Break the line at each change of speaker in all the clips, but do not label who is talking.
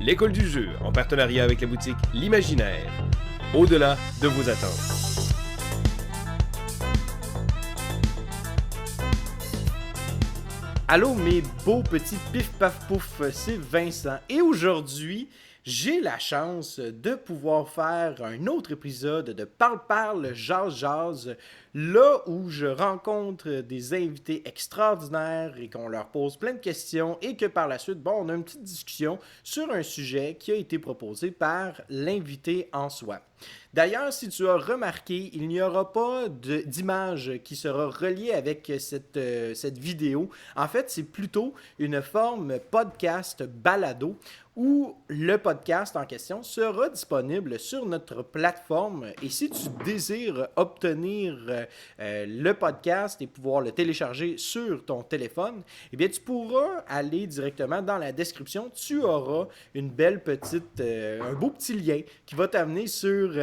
l'école du jeu, en partenariat avec la boutique L'Imaginaire, au-delà de vos attentes. Allô mes beaux petits pif paf pouf, c'est Vincent et aujourd'hui j'ai la chance de pouvoir faire un autre épisode de Parle Jase Jase, là où je rencontre des invités extraordinaires et qu'on leur pose plein de questions et que par la suite, on a une petite discussion sur un sujet qui a été proposé par l'invité en soi. D'ailleurs, si tu as remarqué, il n'y aura pas d'image qui sera reliée avec cette vidéo. En fait, c'est plutôt une forme podcast balado où le podcast en question sera disponible sur notre plateforme. Et si tu désires obtenir le podcast et pouvoir le télécharger sur ton téléphone, eh bien, tu pourras aller directement dans la description. Tu auras une belle petite, un beau petit lien qui va t'amener sur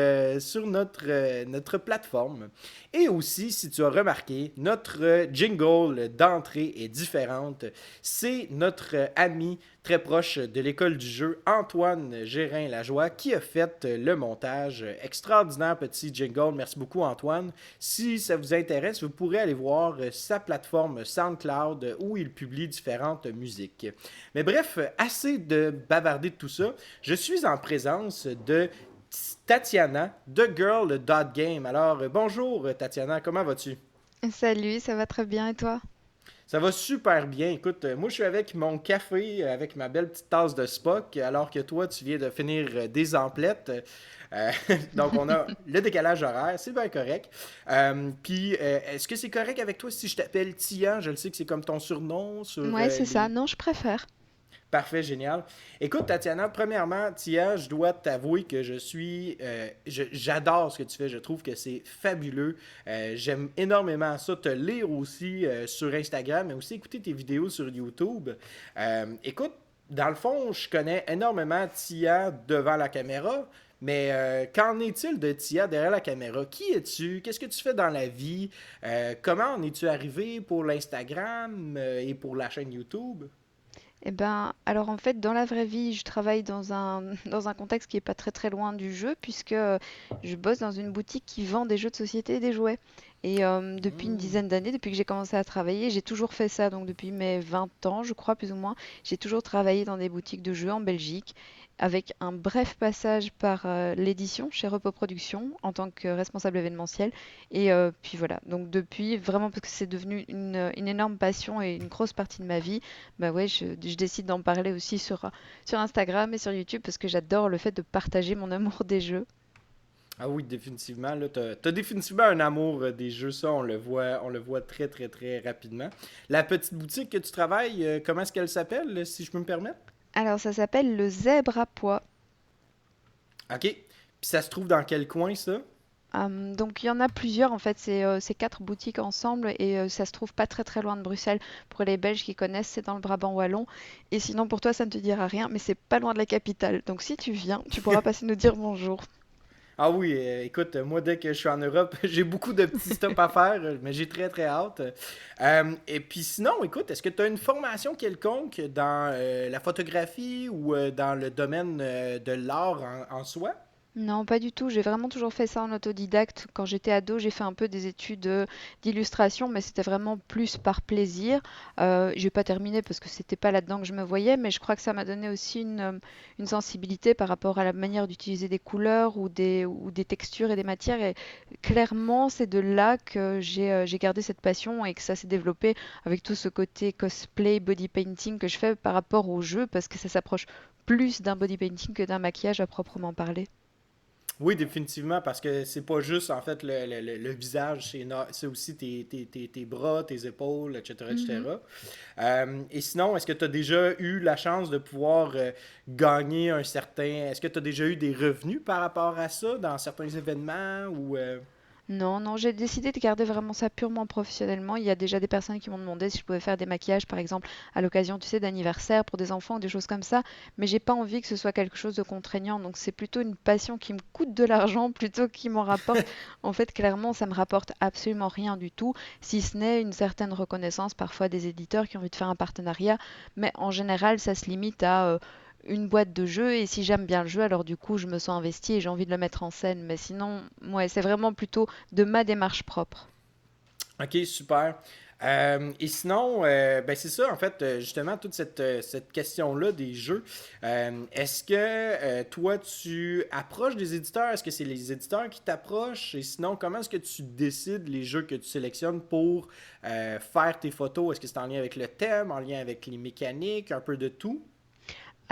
notre plateforme. Et aussi, si tu as remarqué, notre jingle d'entrée est différente. C'est notre ami très proche de l'école du jeu, Antoine Gérin-Lajoie, qui a fait le montage. Extraordinaire petit jingle. Merci beaucoup, Antoine. Si ça vous intéresse, vous pourrez aller voir sa plateforme SoundCloud où il publie différentes musiques. Mais bref, assez de bavarder de tout ça. Je suis en présence de Tatiana de Girl.game. Alors, bonjour Tatiana, comment vas-tu?
Salut, ça va très bien et toi?
Ça va super bien. Écoute, moi je suis avec mon café, avec ma belle petite tasse de Spock, alors que toi tu viens de finir des emplettes. Euh, donc on a le décalage horaire, c'est bien correct. Puis, est-ce que c'est correct avec toi si je t'appelle Tia? Je le sais que c'est comme ton surnom sur
Ouais, c'est ça.
les...
Non, je préfère.
Parfait, génial. Écoute, Tatiana, premièrement, Tia, je dois t'avouer que j'adore ce que tu fais. Je trouve que c'est fabuleux. J'aime énormément ça, te lire aussi sur Instagram, mais aussi écouter tes vidéos sur YouTube. Écoute, dans le fond, je connais énormément Tia devant la caméra, mais qu'en est-il de Tia derrière la caméra? Qui es-tu? Qu'est-ce que tu fais dans la vie? Comment en es-tu arrivé pour l'Instagram et pour la chaîne YouTube?
Eh ben, alors en fait, dans la vraie vie, je travaille dans un contexte qui est pas très très loin du jeu, puisque je bosse dans une boutique qui vend des jeux de société et des jouets. Et depuis une
Hmm.
dizaine d'années, depuis que j'ai commencé à travailler, j'ai toujours fait ça. Donc depuis mes 20 ans, je crois plus ou moins, j'ai toujours travaillé dans des boutiques de jeux en Belgique, avec un bref passage par l'édition chez Repo Productions en tant que responsable événementiel. Et puis voilà. Donc depuis, vraiment parce que c'est devenu une énorme passion et une grosse partie de ma vie. Bah ouais, je décide d'en parler aussi sur Instagram et sur YouTube parce que j'adore le fait de partager mon amour des jeux.
Ah oui, définitivement. Là, t'as définitivement un amour des jeux, ça, on le voit très, très, très rapidement. La petite boutique que tu travailles, comment est-ce qu'elle s'appelle, si je peux me permettre?
Alors ça s'appelle le zèbre à pois.
OK. Puis ça se trouve dans quel coin, ça?
Donc il y en a plusieurs en fait, c'est quatre boutiques ensemble et ça se trouve pas très très loin de Bruxelles. Pour les Belges qui connaissent, c'est dans le Brabant wallon. Et sinon pour toi ça ne te dira rien, mais c'est pas loin de la capitale. Donc si tu viens, tu pourras passer nous dire bonjour.
Ah oui, écoute, moi, dès que je suis en Europe, j'ai beaucoup de petits stops à faire, mais j'ai très, très hâte. Et puis sinon, écoute, est-ce que tu as une formation quelconque dans la photographie ou dans le domaine de l'art en soi?
Non, pas du tout. J'ai vraiment toujours fait ça en autodidacte. Quand j'étais ado, j'ai fait un peu des études d'illustration, mais c'était vraiment plus par plaisir. J'ai pas terminé parce que c'était pas là-dedans que je me voyais, mais je crois que ça m'a donné aussi une sensibilité par rapport à la manière d'utiliser des couleurs ou des textures et des matières. Et clairement, c'est de là que j'ai gardé cette passion et que ça s'est développé avec tout ce côté cosplay, body painting que je fais par rapport au jeu, parce que ça s'approche plus d'un body painting que d'un maquillage à proprement parler.
Oui, définitivement, parce que c'est pas juste en fait le visage, c'est aussi tes bras, tes épaules, etc.
Mhm.
etc. Et sinon, est-ce que tu as déjà eu la chance de pouvoir gagner un certain... Est-ce que tu as déjà eu des revenus par rapport à ça dans certains événements ou...
Non, non, j'ai décidé de garder vraiment ça purement professionnellement. Il y a déjà des personnes qui m'ont demandé si je pouvais faire des maquillages, par exemple, à l'occasion, tu sais, d'anniversaire pour des enfants ou des choses comme ça. Mais j'ai pas envie que ce soit quelque chose de contraignant. Donc c'est plutôt une passion qui me coûte de l'argent plutôt qui m'en rapporte. En fait, clairement, ça me rapporte absolument rien du tout, si ce n'est une certaine reconnaissance parfois des éditeurs qui ont envie de faire un partenariat. Mais en général, ça se limite à une boîte de jeux et si j'aime bien le jeu, alors du coup, je me sens investie et j'ai envie de le mettre en scène. Mais sinon, ouais, c'est vraiment plutôt de ma démarche propre.
Ok, super. Et sinon, ben c'est ça, en fait, justement, toute cette question-là des jeux. Est-ce que toi, tu approches des éditeurs? Est-ce que c'est les éditeurs qui t'approchent? Et sinon, comment est-ce que tu décides les jeux que tu sélectionnes pour faire tes photos? Est-ce que c'est en lien avec le thème, en lien avec les mécaniques, un peu de tout?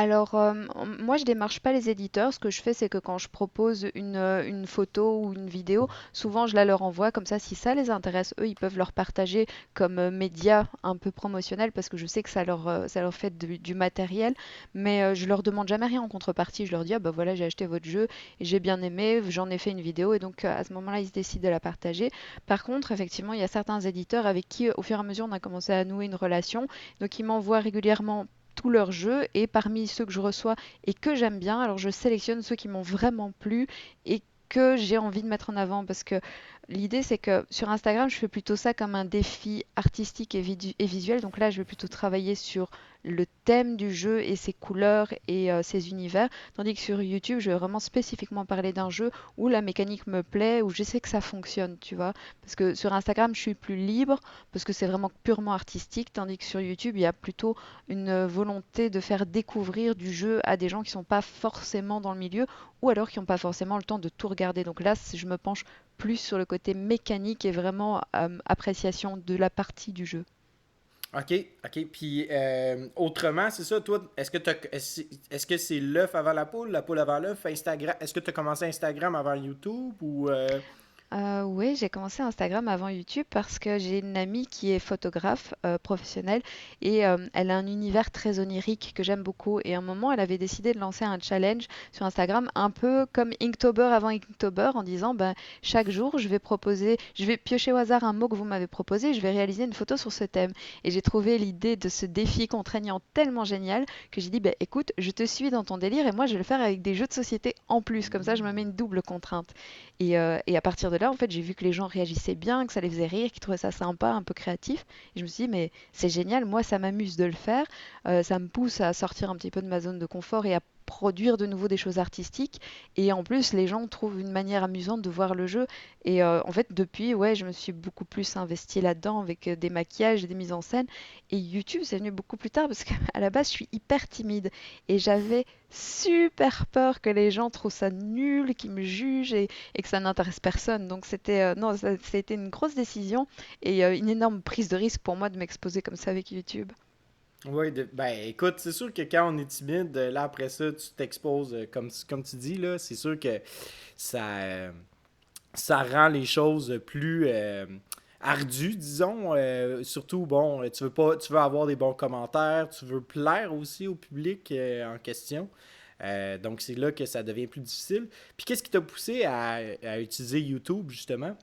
Alors, moi, je démarche pas les éditeurs. Ce que je fais, c'est que quand je propose une photo ou une vidéo, souvent je la leur envoie. Comme ça, si ça les intéresse, eux, ils peuvent leur partager comme média un peu promotionnel parce que je sais que ça leur fait du matériel. Mais je leur demande jamais rien en contrepartie. Je leur dis, ah bah voilà, j'ai acheté votre jeu et j'ai bien aimé, j'en ai fait une vidéo. Et donc, à ce moment-là, ils se décident de la partager. Par contre, effectivement, il y a certains éditeurs avec qui, au fur et à mesure, on a commencé à nouer une relation. Donc, ils m'envoient régulièrement tous leurs jeux et parmi ceux que je reçois et que j'aime bien, alors je sélectionne ceux qui m'ont vraiment plu et que j'ai envie de mettre en avant parce que l'idée c'est que sur Instagram je fais plutôt ça comme un défi artistique et visuel, donc là je vais plutôt travailler sur le thème du jeu et ses couleurs et ses univers, tandis que sur YouTube je vais vraiment spécifiquement parler d'un jeu où la mécanique me plaît, où je sais que ça fonctionne, tu vois, parce que sur Instagram je suis plus libre parce que c'est vraiment purement artistique, tandis que sur YouTube il y a plutôt une volonté de faire découvrir du jeu à des gens qui sont pas forcément dans le milieu ou alors qui n'ont pas forcément le temps de tout regarder. Donc là, je me penche plus sur le côté mécanique et vraiment appréciation de la partie du jeu.
OK, OK. Puis autrement, c'est ça, toi, est-ce que c'est l'œuf avant la poule avant l'œuf, Instagram? Est-ce que tu as commencé Instagram avant YouTube ou
Oui, j'ai commencé Instagram avant YouTube parce que j'ai une amie qui est photographe professionnelle et elle a un univers très onirique que j'aime beaucoup. Et à un moment, elle avait décidé de lancer un challenge sur Instagram, un peu comme Inktober avant Inktober, en disant ben, chaque jour, je vais piocher au hasard un mot que vous m'avez proposé, je vais réaliser une photo sur ce thème. Et j'ai trouvé l'idée de ce défi contraignant tellement génial que j'ai dit ben, écoute, je te suis dans ton délire et moi, je vais le faire avec des jeux de société en plus. Comme ça, je me mets une double contrainte. Et à partir de là, en fait, j'ai vu que les gens réagissaient bien, que ça les faisait rire, qu'ils trouvaient ça sympa, un peu créatif. Et je me suis dit, mais c'est génial, moi, ça m'amuse de le faire. Ça me pousse à sortir un petit peu de ma zone de confort et à produire de nouveau des choses artistiques. Et en plus, les gens trouvent une manière amusante de voir le jeu. Et en fait, depuis, ouais, je me suis beaucoup plus investie là-dedans avec des maquillages et des mises en scène. Et YouTube, c'est venu beaucoup plus tard parce qu'à la base, je suis hyper timide. Et j'avais super peur que les gens trouvent ça nul, qu'ils me jugent et que ça n'intéresse personne. Donc c'était non, ça a été une grosse décision et une énorme prise de risque pour moi de m'exposer comme ça avec YouTube.
oui, ben écoute, c'est sûr que quand on est timide, là après ça, tu t'exposes comme tu dis, là, c'est sûr que ça, ça rend les choses plus ardues, disons. Surtout, bon, tu veux avoir des bons commentaires, tu veux plaire aussi au public en question. Donc c'est là que ça devient plus difficile. Puis qu'est-ce qui t'a poussé à utiliser YouTube, justement?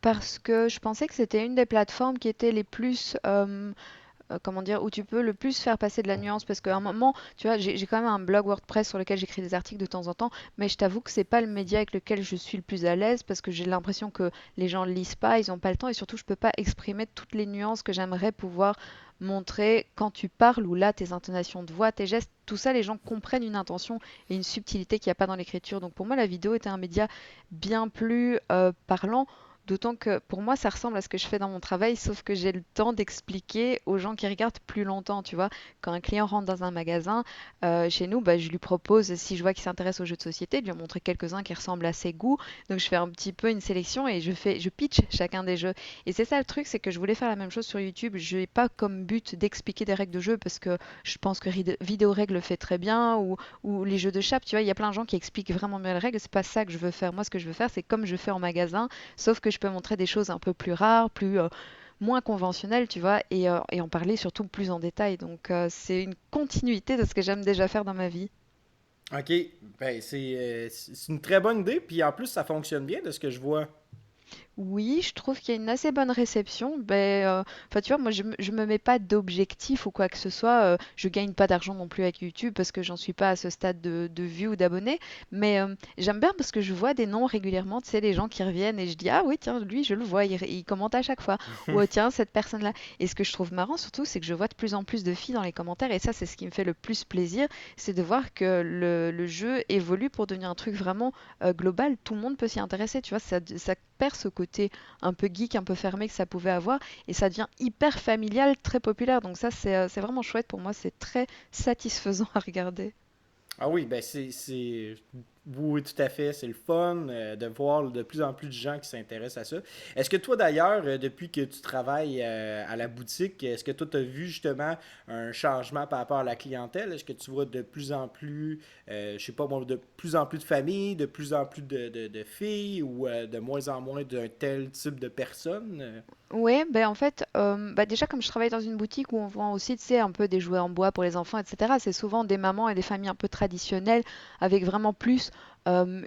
Parce que je pensais que c'était une des plateformes qui était les plus comment dire, où tu peux le plus faire passer de la nuance. Parce qu'à un moment, tu vois, j'ai quand même un blog WordPress sur lequel j'écris des articles de temps en temps, mais je t'avoue que c'est pas le média avec lequel je suis le plus à l'aise parce que j'ai l'impression que les gens ne lisent pas, ils n'ont pas le temps et surtout je peux pas exprimer toutes les nuances que j'aimerais pouvoir montrer quand tu parles ou là tes intonations de voix, tes gestes, tout ça les gens comprennent une intention et une subtilité qu'il n'y a pas dans l'écriture. Donc pour moi la vidéo était un média bien plus parlant. D'autant que pour moi, ça ressemble à ce que je fais dans mon travail, sauf que j'ai le temps d'expliquer aux gens qui regardent plus longtemps. Tu vois, quand un client rentre dans un magasin, chez nous, bah, je lui propose, si je vois qu'il s'intéresse aux jeux de société, de lui montrer quelques-uns qui ressemblent à ses goûts. Donc je fais un petit peu une sélection et je pitch chacun des jeux. Et c'est ça le truc, c'est que je voulais faire la même chose sur YouTube. Je n'ai pas comme but d'expliquer des règles de jeu parce que je pense que Vidéo Règle le fait très bien ou les jeux de chape. Tu vois, il y a plein de gens qui expliquent vraiment bien les règles. C'est pas ça que je veux faire. Moi, ce que je veux faire, c'est comme je fais en magasin. Sauf que je peux montrer des choses un peu plus rares, plus moins conventionnelles, tu vois, et en parler surtout plus en détail. Donc c'est une continuité de ce que j'aime déjà faire dans ma vie.
OK, ben c'est une très bonne idée, puis en plus, ça fonctionne bien de ce que je vois.
Oui, je trouve qu'il y a une assez bonne réception. Enfin, tu vois, moi, je me mets pas d'objectif ou quoi que ce soit. Je gagne pas d'argent non plus avec YouTube parce que j'en suis pas à ce stade de vues ou d'abonnés. Mais j'aime bien parce que je vois des noms régulièrement. Tu sais, les gens qui reviennent et je dis, ah oui, tiens, lui, je le vois, il commente à chaque fois. Ou tiens, cette personne-là. Et ce que je trouve marrant surtout, c'est que je vois de plus en plus de filles dans les commentaires. Et ça, c'est ce qui me fait le plus plaisir. C'est de voir que le jeu évolue pour devenir un truc vraiment global, tout le monde peut s'y intéresser, tu vois, ça perd ce côté un peu geek, un peu fermé que ça pouvait avoir, et ça devient hyper familial, très populaire. Donc ça, c'est vraiment chouette pour moi, c'est très satisfaisant à regarder.
Ah oui, ben oui, tout à fait. C'est le fun de voir de plus en plus de gens qui s'intéressent à ça. Est-ce que toi, d'ailleurs, depuis que tu travailles à la boutique, est-ce que toi, tu as vu justement un changement par rapport à la clientèle? Est-ce que tu vois de plus en plus, je sais pas moi, de plus en plus de familles, de plus en plus de filles ou de moins en moins d'un tel type de personnes?
Ouais, ben en fait, déjà comme je travaille dans une boutique où on vend aussi, tu sais, un peu des jouets en bois pour les enfants, etc., c'est souvent des mamans et des familles un peu traditionnelles avec vraiment plus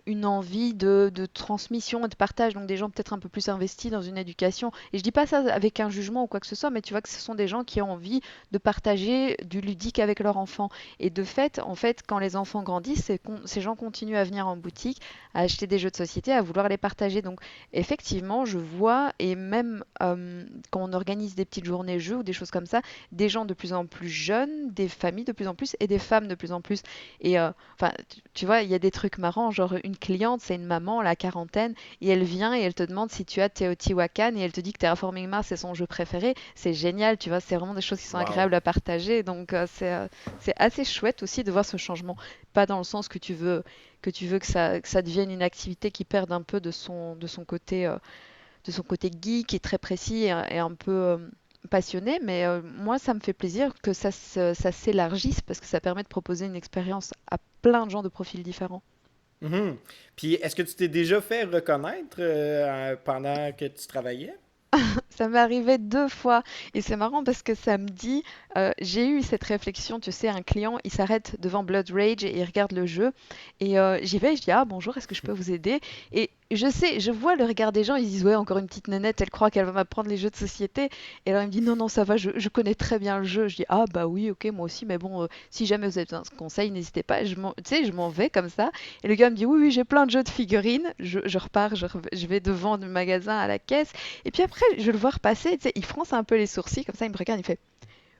une envie de transmission et de partage, donc des gens peut-être un peu plus investis dans une éducation. Et je dis pas ça avec un jugement ou quoi que ce soit, mais tu vois que ce sont des gens qui ont envie de partager du ludique avec leurs enfants. Et de fait, en fait, quand les enfants grandissent, ces gens continuent à venir en boutique, à acheter des jeux de société, à vouloir les partager. Donc effectivement, je vois, et même quand on organise des petites journées jeux ou des choses comme ça, des gens de plus en plus jeunes, des familles de plus en plus et des femmes de plus en plus. Et enfin, tu vois, il y a des trucs marrants, genre une cliente, c'est une maman, la quarantaine, et elle vient et elle te demande si tu as Teotihuacan et elle te dit que Terraforming Mars c'est son jeu préféré. C'est génial, tu vois, c'est vraiment des choses qui sont
Wow.
agréables à partager. Donc c'est assez chouette aussi de voir ce changement. Pas dans le sens que tu veux que ça devienne une activité qui perde un peu de son côté geek et très précis et un peu passionné, mais moi ça me fait plaisir que ça s'élargisse parce que ça permet de proposer une expérience à plein de gens de profils différents.
Mhm. Puis, est-ce que tu t'es déjà fait reconnaître pendant que tu travaillais?
Ça m'est arrivé 2 fois et c'est marrant parce que samedi, j'ai eu cette réflexion, tu sais, un client, il s'arrête devant Blood Rage et il regarde le jeu et j'y vais, je dis: «Ah bonjour, est-ce que je peux vous aider?» Et je sais, je vois le regard des gens, ils disent: «Ouais, encore une petite nénette, elle croit qu'elle va m'apprendre les jeux de société» et alors il me dit: «Non, non, ça va, je connais très bien le jeu». Je dis: «Ah bah oui, OK, moi aussi, mais bon, si jamais vous avez besoin de conseils, n'hésitez pas». Et tu sais, je m'en vais comme ça et le gars me dit: «Oui, oui, j'ai plein de jeux de figurines». Je repars, je vais devant le magasin à la caisse et puis après, je le vois repasser, tu sais, il fronce un peu les sourcils, comme ça, il me regarde, il fait: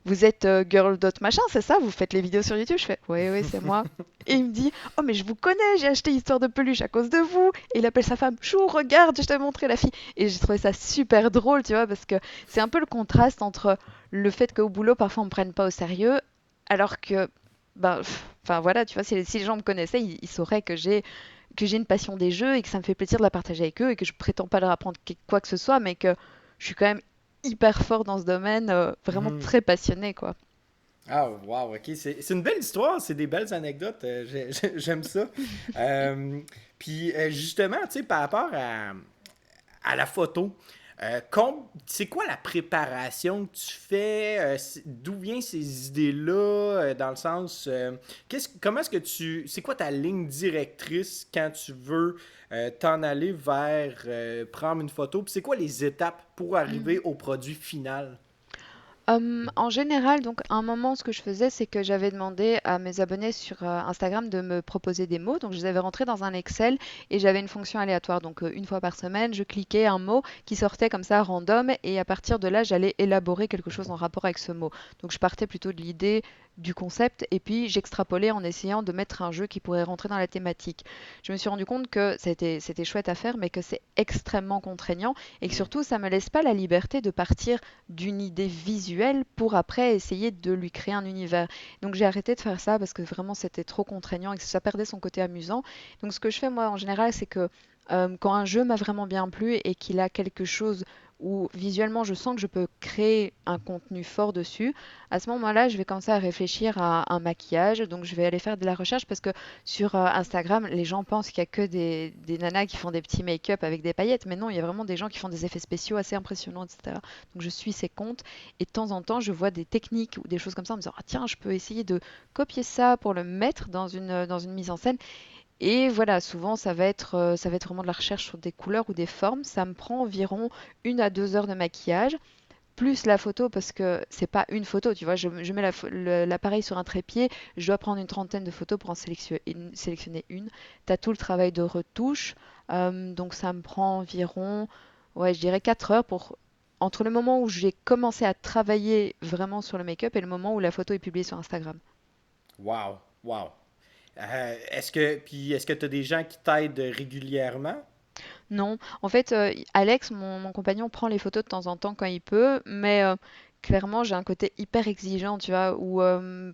«Vous êtes girl dot machin, c'est ça? Vous faites les vidéos sur YouTube?» Je fais: «Oui, oui, c'est moi». Et il me dit: «Oh, mais je vous connais, j'ai acheté Histoire de peluche à cause de vous». Et il appelle sa femme: «Chou, regarde, je t'ai montré la fille». Et j'ai trouvé ça super drôle, tu vois, parce que c'est un peu le contraste entre le fait qu'au boulot, parfois, on me prenne pas au sérieux, alors que, enfin voilà, tu vois, si les gens me connaissaient, ils sauraient que j'ai une passion des jeux et que ça me fait plaisir de la partager avec eux et que je prétends pas leur apprendre quoi que ce soit, mais que je suis quand même hyper fort dans ce domaine, vraiment
Mhm.
très passionné, quoi.
Ah, wow, ok. C'est une belle histoire, c'est des belles anecdotes. J'aime ça. Euh, Justement, tu sais, par rapport à la photo, c'est quoi la préparation que tu fais? D'où viennent ces idées-là? Dans le sens, comment est-ce que c'est quoi ta ligne directrice quand tu veux t'en aller vers prendre une photo? Puis c'est quoi les étapes pour arriver
Mhm.
au produit final?
En général, donc, à un moment, ce que je faisais, c'est que j'avais demandé à mes abonnés sur Instagram de me proposer des mots. Donc, je les avais rentrés dans un Excel et j'avais une fonction aléatoire. Donc, une fois par semaine, je cliquais un mot qui sortait comme ça, random, et à partir de là, j'allais élaborer quelque chose en rapport avec ce mot. Donc, je partais plutôt de l'idée du concept et puis j'extrapolais en essayant de mettre un jeu qui pourrait rentrer dans la thématique. Je me suis rendu compte que c'était chouette à faire, mais que c'est extrêmement contraignant et que
Hmm.
surtout, ça me laisse pas la liberté de partir d'une idée visuelle pour après essayer de lui créer un univers. Donc j'ai arrêté de faire ça parce que vraiment c'était trop contraignant et que ça perdait son côté amusant. Donc ce que je fais moi en général, c'est que quand un jeu m'a vraiment bien plu et qu'il a quelque chose où visuellement je sens que je peux créer un contenu fort dessus, à ce moment-là, je vais commencer à réfléchir à un maquillage. Donc je vais aller faire de la recherche parce que sur Instagram, les gens pensent qu'il n'y a que des nanas qui font des petits make-up avec des paillettes, mais non, il y a vraiment des gens qui font des effets spéciaux assez impressionnants, etc. Donc je suis ces comptes et de temps en temps je vois des techniques ou des choses comme ça en me disant ah tiens je peux essayer de copier ça pour le mettre dans une mise en scène Et voilà, souvent ça va être vraiment de la recherche sur des couleurs ou des formes. Ça me prend environ 1 à 2 heures de maquillage, plus la photo, parce que c'est pas une photo, tu vois. Je mets l'appareil sur un trépied, je dois prendre une trentaine de photos pour en sélectionner une. T'as tout le travail de retouche, donc ça me prend environ, ouais, je dirais 4 heures entre le moment où j'ai commencé à travailler vraiment sur le make-up et le moment où la photo est publiée sur Instagram.
Wow, wow. Est-ce que tu as des gens qui t'aident régulièrement?
Non, en fait, Alex, mon compagnon, prend les photos de temps en temps quand il peut, mais clairement, j'ai un côté hyper exigeant, tu vois, où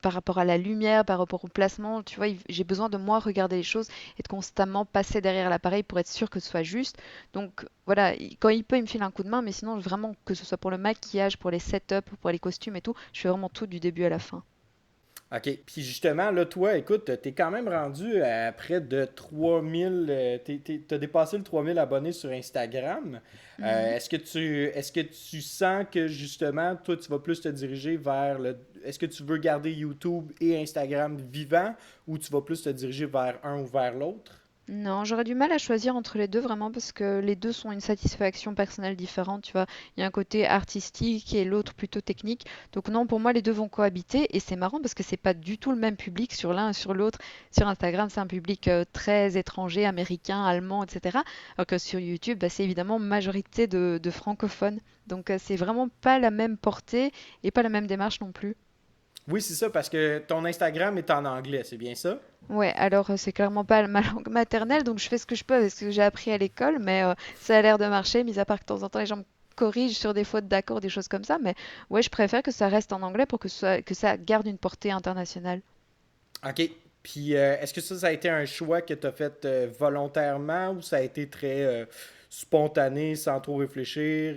par rapport à la lumière, par rapport au placement, tu vois, j'ai besoin de moi regarder les choses et de constamment passer derrière l'appareil pour être sûr que ce soit juste. Donc voilà, quand il peut, il me file un coup de main, mais sinon, vraiment, que ce soit pour le maquillage, pour les setups, pour les costumes et tout, je fais vraiment tout du début à la fin.
OK. Puis justement, là, toi, écoute, t'es quand même rendu à près de 3000. T'as dépassé le 3000 abonnés sur Instagram.
Mhm.
Est-ce que tu sens que justement, toi, tu vas plus te diriger vers le. Est-ce que tu veux garder YouTube et Instagram vivants ou tu vas plus te diriger vers un ou vers l'autre?
Non, j'aurais du mal à choisir entre les deux vraiment parce que les deux sont une satisfaction personnelle différente, tu vois. Il y a un côté artistique et l'autre plutôt technique. Donc non, pour moi, les deux vont cohabiter et c'est marrant parce que c'est pas du tout le même public sur l'un et sur l'autre. Sur Instagram, c'est un public très étranger, américain, allemand, etc. Alors que sur YouTube, bah, c'est évidemment majorité de francophones. Donc c'est vraiment pas la même portée et pas la même démarche non plus.
Oui, c'est ça, parce que ton Instagram est en anglais, c'est bien ça?
Ouais, alors c'est clairement pas ma langue maternelle, donc je fais ce que je peux avec ce que j'ai appris à l'école, mais ça a l'air de marcher, mis à part que de temps en temps les gens me corrigent sur des fautes d'accord, des choses comme ça, mais ouais, je préfère que ça reste en anglais pour que ça garde une portée internationale.
OK. Puis, est-ce que ça a été un choix que tu as fait volontairement ou ça a été très spontané, sans trop réfléchir?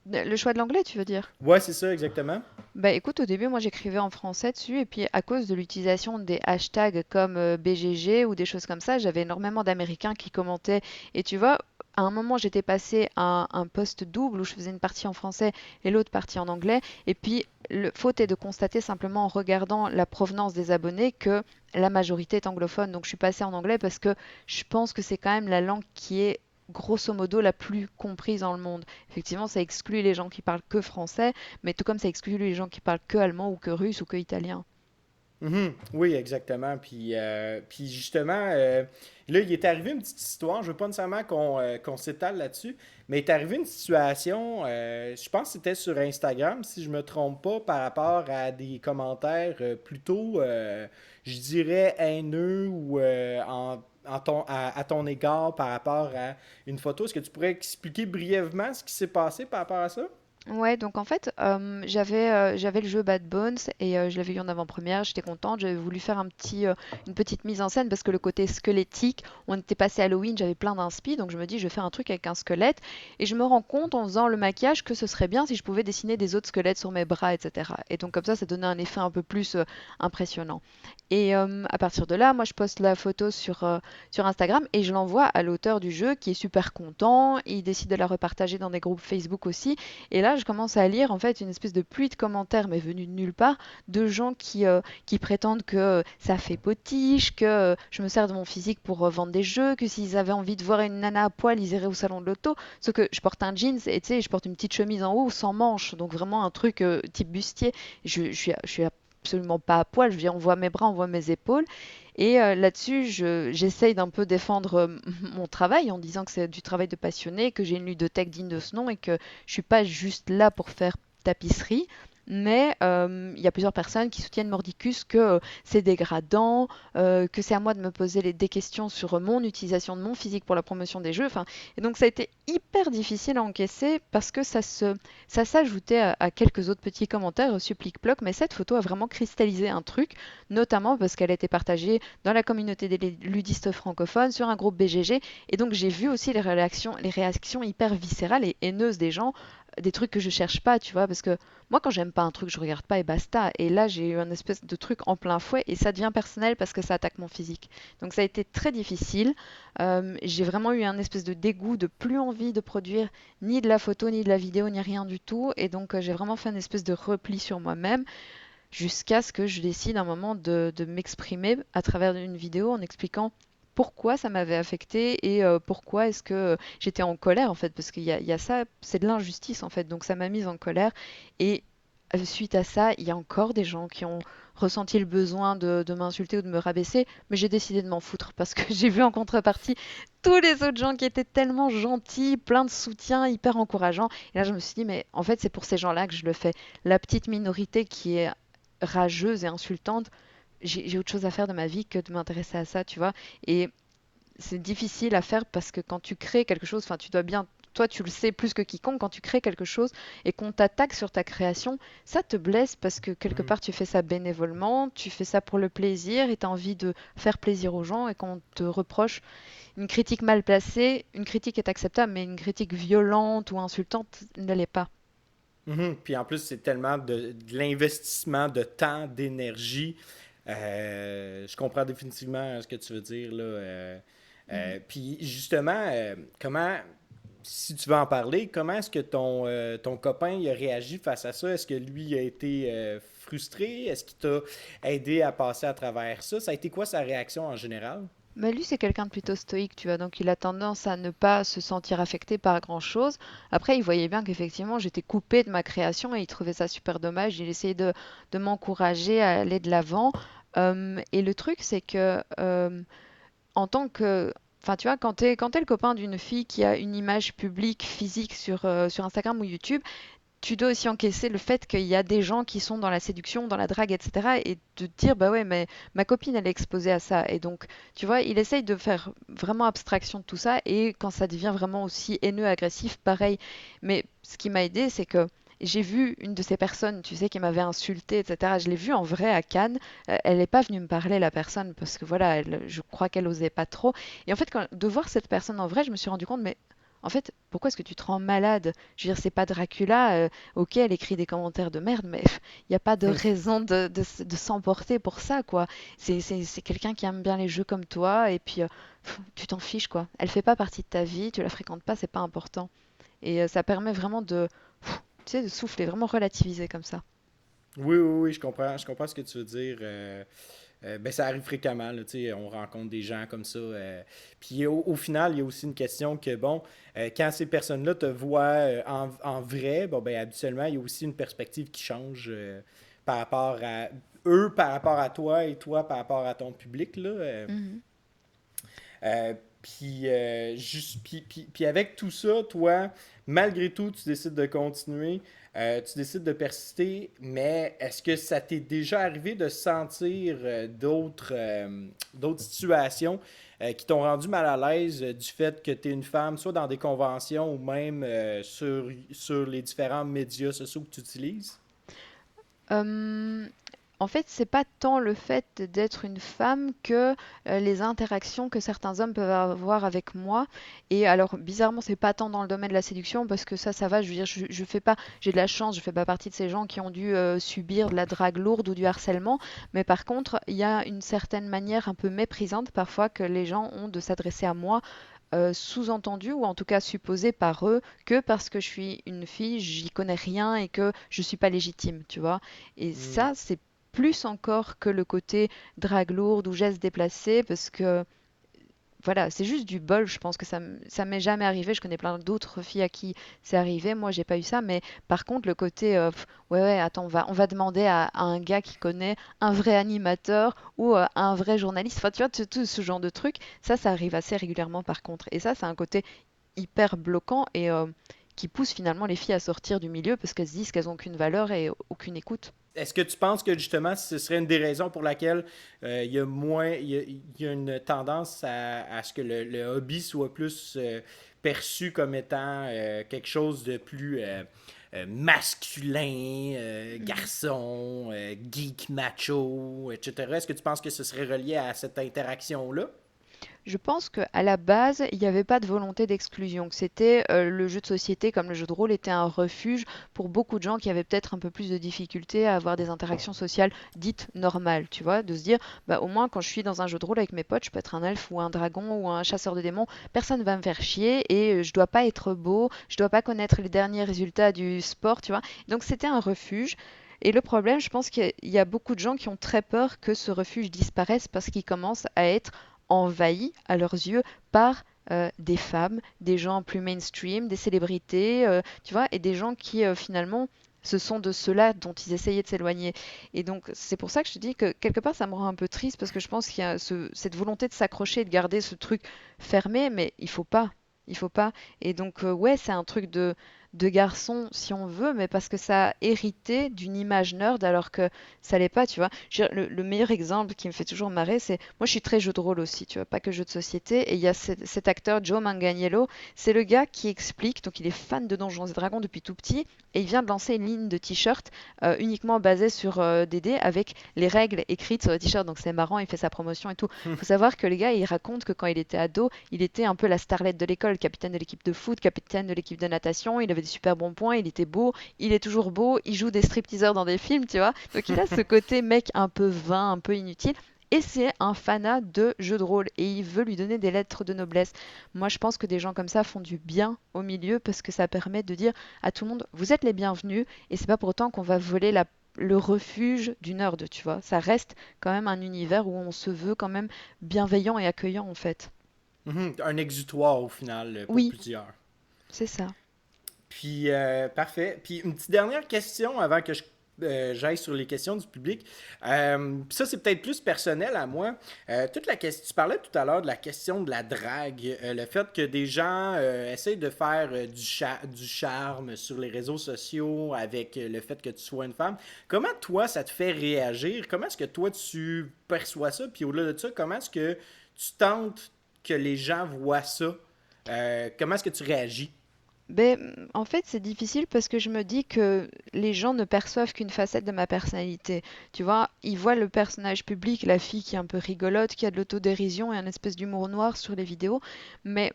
Le choix de l'anglais, tu veux dire?
Ouais, c'est ça, exactement.
Bah écoute, au début, moi j'écrivais en français dessus, et puis à cause de l'utilisation des hashtags comme BGG ou des choses comme ça, j'avais énormément d'Américains qui commentaient. Et tu vois, à un moment, j'étais passée à un post double où je faisais une partie en français et l'autre partie en anglais. Et puis, le faute est de constater simplement en regardant la provenance des abonnés que la majorité est anglophone. Donc je suis passée en anglais parce que je pense que c'est quand même la langue qui est grosso modo la plus comprise dans le monde. Effectivement, ça exclut les gens qui parlent que français, mais tout comme ça exclut les gens qui parlent que allemand ou que russe ou que italien.
Mhm. Oui, exactement. Puis justement, là, il est arrivé une petite histoire. Je veux pas nécessairement qu'on s'étale là-dessus, mais il est arrivé une situation, je pense que c'était sur Instagram, si je me trompe pas, par rapport à des commentaires plutôt, je dirais, haineux ou à ton égard par rapport à une photo. Est-ce que tu pourrais expliquer brièvement ce qui s'est passé par rapport à ça?
Ouais, donc en fait, j'avais le jeu Bad Bones et je l'avais eu en avant-première, j'étais contente, j'avais voulu faire une petite mise en scène parce que le côté squelettique, on était passé Halloween, j'avais plein d'inspi, donc je me dis je vais faire un truc avec un squelette et je me rends compte en faisant le maquillage que ce serait bien si je pouvais dessiner des autres squelettes sur mes bras, etc. Et donc comme ça donnait un effet un peu plus impressionnant. Et à partir de là, moi je poste la photo sur Instagram et je l'envoie à l'auteur du jeu qui est super content, il décide de la repartager dans des groupes Facebook aussi. Et là, je commence à lire en fait une espèce de pluie de commentaires, mais venus de nulle part, de gens qui prétendent que ça fait potiche, que je me sers de mon physique pour vendre des jeux, que s'ils avaient envie de voir une nana à poil, ils iraient au salon de l'auto. Sauf que je porte un jeans et tu sais, je porte une petite chemise en haut sans manches, donc vraiment un truc type bustier. Je suis absolument pas à poil, je viens, on voit mes bras, on voit mes épaules. Et là-dessus, j'essaye d'un peu défendre mon travail en disant que c'est du travail de passionné, que j'ai une ludothèque digne de ce nom et que je suis pas juste là pour faire tapisserie. Mais il y a plusieurs personnes qui soutiennent Mordicus que c'est dégradant, que c'est à moi de me poser des questions sur mon utilisation de mon physique pour la promotion des jeux. Enfin, et donc ça a été hyper difficile à encaisser parce que ça s'ajoutait à quelques autres petits commentaires supplique-ploc. Mais cette photo a vraiment cristallisé un truc, notamment parce qu'elle a été partagée dans la communauté des ludistes francophones, sur un groupe BGG. Et donc j'ai vu aussi les réactions hyper viscérales et haineuses des gens, des trucs que je cherche pas, tu vois, parce que moi quand j'aime pas un truc, je regarde pas et basta. Et là j'ai eu un espèce de truc en plein fouet et ça devient personnel parce que ça attaque mon physique. Donc ça a été très difficile. J'ai vraiment eu un espèce de dégoût, de plus envie de produire ni de la photo, ni de la vidéo, ni rien du tout. Et donc j'ai vraiment fait une espèce de repli sur moi-même. jusqu'à ce que je décide un moment de m'exprimer à travers une vidéo en expliquant pourquoi ça m'avait affecté et pourquoi est-ce que j'étais en colère en fait, parce qu'il y a ça, c'est de l'injustice en fait, donc ça m'a mise en colère et suite à ça, il y a encore des gens qui ont ressenti le besoin de m'insulter ou de me rabaisser, mais j'ai décidé de m'en foutre parce que j'ai vu en contrepartie tous les autres gens qui étaient tellement gentils, plein de soutien, hyper encourageants. Et là, je me suis dit, mais en fait, c'est pour ces gens-là que je le fais. La petite minorité qui est rageuse et insultante, j'ai autre chose à faire de ma vie que de m'intéresser à ça, tu vois. Et c'est difficile à faire parce que quand tu crées quelque chose, enfin, tu dois bien, toi, tu le sais plus que quiconque, quand tu crées quelque chose et qu'on t'attaque sur ta création, ça te blesse parce que quelque
Mhm.
part, tu fais ça bénévolement, tu fais ça pour le plaisir et tu as envie de faire plaisir aux gens et qu'on te reproche une critique mal placée, une critique est acceptable, mais une critique violente ou insultante ne l'est pas.
Mhm. Puis en plus, c'est tellement de l'investissement de temps, d'énergie. Je comprends définitivement ce que tu veux dire là.
Mhm.
Puis justement, comment, si tu veux en parler, comment est-ce que ton copain il a réagi face à ça? Est-ce que lui a été frustré? Est-ce qu'il t'a aidé à passer à travers ça? Ça a été quoi sa réaction en général?
Mais lui, c'est quelqu'un de plutôt stoïque, tu vois, donc il a tendance à ne pas se sentir affecté par grand-chose. Après, il voyait bien qu'effectivement, j'étais coupée de ma création et il trouvait ça super dommage. Il essayait de m'encourager à aller de l'avant. Et le truc, c'est que en tant que... Enfin, tu vois, quand t'es le copain d'une fille qui a une image publique, physique sur Instagram ou YouTube, tu dois aussi encaisser le fait qu'il y a des gens qui sont dans la séduction, dans la drague, etc. Et de te dire, bah ouais, mais ma copine, elle est exposée à ça. Et donc, tu vois, il essaye de faire vraiment abstraction de tout ça. Et quand ça devient vraiment aussi haineux, agressif, pareil. Mais ce qui m'a aidé, c'est que j'ai vu une de ces personnes, tu sais, qui m'avait insultée, etc. Je l'ai vue en vrai à Cannes. Elle n'est pas venue me parler, la personne, parce que voilà, je crois qu'elle osait pas trop. Et en fait, de voir cette personne en vrai, je me suis rendu compte, mais en fait, pourquoi est-ce que tu te rends malade? Je veux dire, c'est pas Dracula. Ok, elle écrit des commentaires de merde, mais il n'y a pas de raison de s'emporter pour ça, quoi. C'est quelqu'un qui aime bien les jeux comme toi, et puis tu t'en fiches, quoi. Elle fait pas partie de ta vie, tu la fréquentes pas, c'est pas important. Et ça permet vraiment tu sais, de souffler, vraiment relativiser comme ça.
Oui, oui, oui, je comprends ce que tu veux dire. Ben, ça arrive fréquemment, là, tu sais, on rencontre des gens comme ça. Puis au final, il y a aussi une question que, bon, quand ces personnes-là te voient en vrai, bon, ben, habituellement, il y a aussi une perspective qui change par rapport à eux, par rapport à toi et toi par rapport à ton public, là.
Mhm.
Puis avec tout ça, toi, malgré tout, tu décides de continuer, tu décides de persister, mais est-ce que ça t'est déjà arrivé de sentir d'autres situations qui t'ont rendu mal à l'aise du fait que tu es une femme, soit dans des conventions ou même sur les différents médias sociaux que tu utilises?
Euh, En fait, c'est pas tant le fait d'être une femme que les interactions que certains hommes peuvent avoir avec moi. Et alors, bizarrement, c'est pas tant dans le domaine de la séduction parce que ça va. Je veux dire, je fais pas, j'ai de la chance, je fais pas partie de ces gens qui ont dû subir de la drague lourde ou du harcèlement. Mais par contre, il y a une certaine manière un peu méprisante parfois que les gens ont de s'adresser à moi. Sous-entendu ou en tout cas supposé par eux que parce que je suis une fille, j'y connais rien et que je suis pas légitime, tu vois. Et
Hmm.
ça, c'est plus encore que le côté drague lourde ou geste déplacé, parce que voilà, c'est juste du bol. Je pense que ça m'est jamais arrivé. Je connais plein d'autres filles à qui c'est arrivé. Moi, j'ai pas eu ça. Mais par contre, le côté, ouais, ouais, attends, on va demander à un gars qui connaît un vrai animateur ou un vrai journaliste. Enfin, tu vois, tout ce genre de truc, ça arrive assez régulièrement par contre. Et ça, c'est un côté hyper bloquant et qui pousse finalement les filles à sortir du milieu parce qu'elles se disent qu'elles ont aucune valeur et aucune écoute.
Est-ce que tu penses que justement ce serait une des raisons pour laquelle il y a il y a une tendance à ce que le hobby soit plus perçu comme étant quelque chose de plus masculin,
Mhm.
garçon, geek macho, etc. Est-ce que tu penses que ce serait relié à cette interaction-là?
Je pense qu'à la base, il n'y avait pas de volonté d'exclusion, que c'était le jeu de société comme le jeu de rôle était un refuge pour beaucoup de gens qui avaient peut-être un peu plus de difficultés à avoir des interactions sociales dites normales, tu vois, de se dire, bah au moins quand je suis dans un jeu de rôle avec mes potes, je peux être un elfe ou un dragon ou un chasseur de démons, personne ne va me faire chier et je dois pas être beau, je dois pas connaître les derniers résultats du sport, tu vois. Donc c'était un refuge. Et le problème, je pense qu'il y a beaucoup de gens qui ont très peur que ce refuge disparaisse parce qu'il commence à être envahi à leurs yeux par des femmes, des gens plus mainstream, des célébrités, tu vois, et des gens qui finalement, ce sont de ceux-là dont ils essayaient de s'éloigner. Et donc, c'est pour ça que je te dis que quelque part, ça me rend un peu triste parce que je pense qu'il y a cette volonté de s'accrocher et de garder ce truc fermé, mais il faut pas. Il faut pas. Et donc, ouais, c'est un truc de garçon si on veut, mais parce que ça a hérité d'une image nerd alors que ça l'est pas, tu vois. Le meilleur exemple qui me fait toujours marrer, c'est moi je suis très jeu de rôle aussi, tu vois, pas que jeu de société. Et il y a cet acteur Joe Manganiello, c'est le gars qui explique, donc il est fan de Donjons et Dragons depuis tout petit, et il vient de lancer une ligne de t-shirt uniquement basée sur des dés avec les règles écrites sur le t-shirt, donc c'est marrant, il fait sa promotion et tout. Faut savoir que le gars, il raconte que quand il était ado, il était un peu la starlette de l'école, capitaine de l'équipe de foot, capitaine de l'équipe de natation, il avait des super bons points, il était beau, il est toujours beau, il joue des stripteaseurs dans des films, tu vois. Donc il a ce côté mec un peu vain, un peu inutile. Et c'est un fanat de jeux de rôle et il veut lui donner des lettres de noblesse. Moi, je pense que des gens comme ça font du bien au milieu parce que ça permet de dire à tout le monde, vous êtes les bienvenus et c'est pas pour autant qu'on va voler le refuge du nerd, tu vois. Ça reste quand même un univers où on se veut quand même bienveillant et accueillant en fait.
Mhm. Un exutoire au final pour
Oui,
plusieurs.
c'est ça.
Puis, parfait. Puis, une petite dernière question avant que j'aille sur les questions du public. Ça, c'est peut-être plus personnel à moi. Toute la question, tu parlais tout à l'heure de la question de la drague, le fait que des gens essayent de faire du charme sur les réseaux sociaux avec le fait que tu sois une femme. Comment toi, ça te fait réagir? Comment est-ce que toi, tu perçois ça? Puis au-delà de ça, comment est-ce que tu tentes que les gens voient ça? Comment est-ce que tu réagis?
Ben, en fait, c'est difficile parce que je me dis que les gens ne perçoivent qu'une facette de ma personnalité. Tu vois, ils voient le personnage public, la fille qui est un peu rigolote, qui a de l'autodérision et un espèce d'humour noir sur les vidéos, mais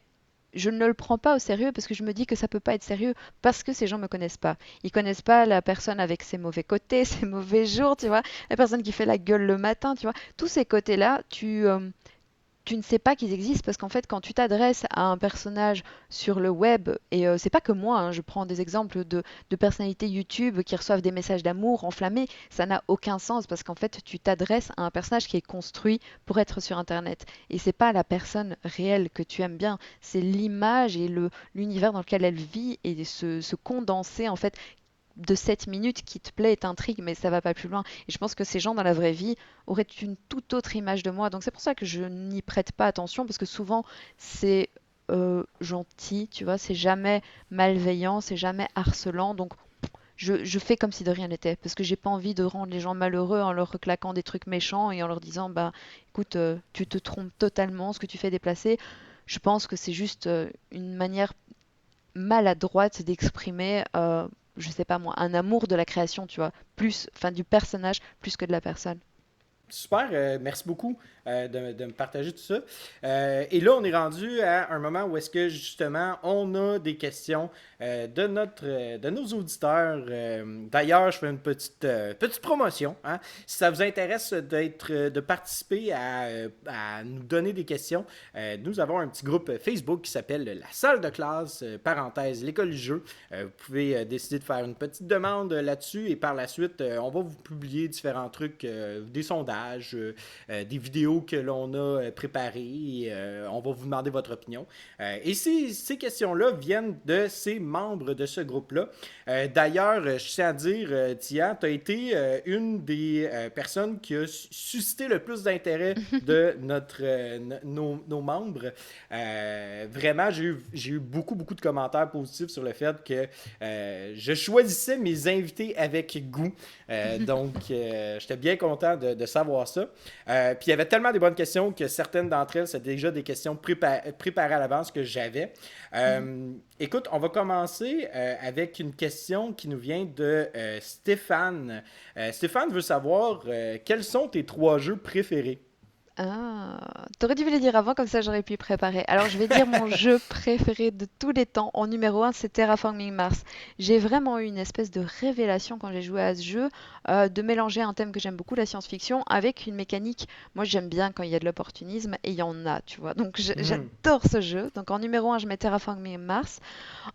je ne le prends pas au sérieux parce que je me dis que ça peut pas être sérieux parce que ces gens me connaissent pas. Ils connaissent pas la personne avec ses mauvais côtés, ses mauvais jours, tu vois, la personne qui fait la gueule le matin, tu vois. Tous ces côtés-là, tu ne sais pas qu'ils existent parce qu'en fait, quand tu t'adresses à un personnage sur le web, et c'est pas que moi, hein, je prends des exemples de personnalités YouTube qui reçoivent des messages d'amour enflammés, ça n'a aucun sens parce qu'en fait, tu t'adresses à un personnage qui est construit pour être sur Internet. Et c'est pas la personne réelle que tu aimes bien, c'est l'image et l'univers dans lequel elle vit et ce condensé en fait de 7 minutes qui te plaît et t'intrigue, mais ça va pas plus loin. Et je pense que ces gens dans la vraie vie auraient une toute autre image de moi. Donc c'est pour ça que je n'y prête pas attention, parce que souvent c'est gentil, tu vois, c'est jamais malveillant, c'est jamais harcelant. Donc je fais comme si de rien n'était, parce que j'ai pas envie de rendre les gens malheureux en leur claquant des trucs méchants et en leur disant, bah écoute, tu te trompes totalement, ce que tu fais est déplacé. Je pense que c'est juste une manière maladroite d'exprimer, je sais pas moi, un amour de la création, tu vois, plus, enfin du personnage plus que de la personne.
Super, merci beaucoup de me partager tout ça. Et là, on est rendu à un moment où est-ce que justement on a des questions de nos auditeurs. D'ailleurs, je fais une petite promotion. Hein. Si ça vous intéresse de participer à nous donner des questions, nous avons un petit groupe Facebook qui s'appelle la salle de classe, parenthèse, l'école du jeu. Vous pouvez décider de faire une petite demande là-dessus et par la suite, on va vous publier différents trucs, des sondages, des vidéos que l'on a préparées. Et, on va vous demander votre opinion. Et ces questions-là viennent de ces membres de ce groupe-là. D'ailleurs, je tiens à dire, Tia, tu as été une des personnes qui a suscité le plus d'intérêt de nos membres. Vraiment, j'ai eu beaucoup de commentaires positifs sur le fait que je choisissais mes invités avec goût. J'étais bien content de savoir ça. Puis il y avait tellement de bonnes questions que certaines d'entre elles, c'est déjà des questions préparées à l'avance que j'avais. Écoute, on va commencer avec une question qui nous vient de Stéphane. Stéphane veut savoir quels sont tes trois jeux préférés.
Ah, t'aurais dû me le dire avant, comme ça j'aurais pu préparer. Alors je vais dire mon jeu préféré de tous les temps. En numéro un, c'est Terraforming Mars. J'ai vraiment eu une espèce de révélation quand j'ai joué à ce jeu, de mélanger un thème que j'aime beaucoup, la science-fiction, avec une mécanique. Moi j'aime bien quand il y a de l'opportunisme, et il y en a, tu vois. Donc
Mhm.
j'adore ce jeu. Donc en numéro un, je mets Terraforming Mars.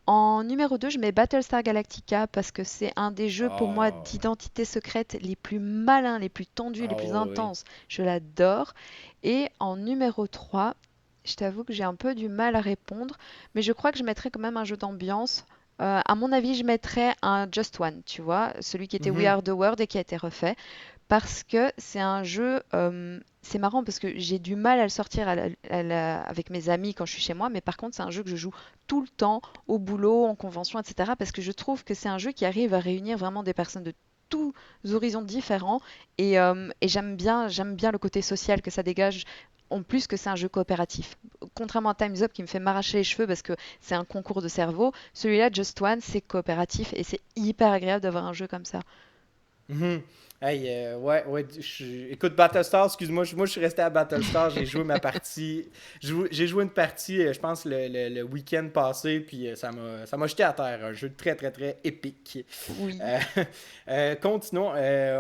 En numéro 2, je mets Battlestar Galactica parce que c'est un des jeux pour moi
Ah,
d'identité secrète les plus malins, les plus tendus, les
ah
plus
oui.
intenses. Je l'adore. Et en numéro 3, je t'avoue que j'ai un peu du mal à répondre, mais je crois que je mettrais quand même un jeu d'ambiance. À mon avis, je mettrais un Just One, tu vois, celui qui était We
Mhm.
Are the World et qui a été refait parce que c'est un jeu. C'est marrant parce que j'ai du mal à le sortir avec mes amis quand je suis chez moi, mais par contre, c'est un jeu que je joue tout le temps, au boulot, en convention, etc. Parce que je trouve que c'est un jeu qui arrive à réunir vraiment des personnes de tous horizons différents. Et j'aime bien le côté social que ça dégage. En plus que c'est un jeu coopératif. Contrairement à Time's Up qui me fait m'arracher les cheveux parce que c'est un concours de cerveau, celui-là, Just One, c'est coopératif et c'est hyper agréable d'avoir un jeu comme ça.
Mhm. Hey, ouais, ouais, écoute, Battlestar, excuse-moi, moi je suis resté à Battlestar, j'ai joué ma partie, j'ai joué une partie, je pense, le week-end passé, puis ça m'a jeté à terre, un jeu très, très, très épique.
Oui.
Euh, continuons,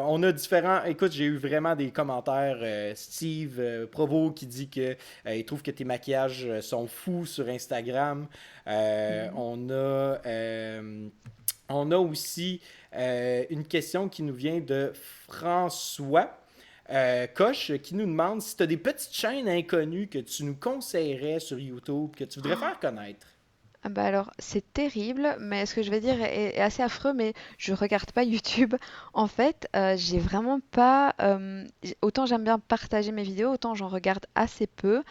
on a différents, écoute, j'ai eu vraiment des commentaires, Steve Provo qui dit que il trouve que tes maquillages sont fous sur Instagram. Euh,
Mhm.
on a... euh, on a aussi une question qui nous vient de François Coche qui nous demande si tu as des petites chaînes inconnues que tu nous conseillerais sur YouTube, que tu voudrais faire connaître.
Ah bah alors, c'est terrible, mais ce que je vais dire est assez affreux, mais je regarde pas YouTube. En fait, j'ai vraiment pas. Autant j'aime bien partager mes vidéos, autant j'en regarde assez peu.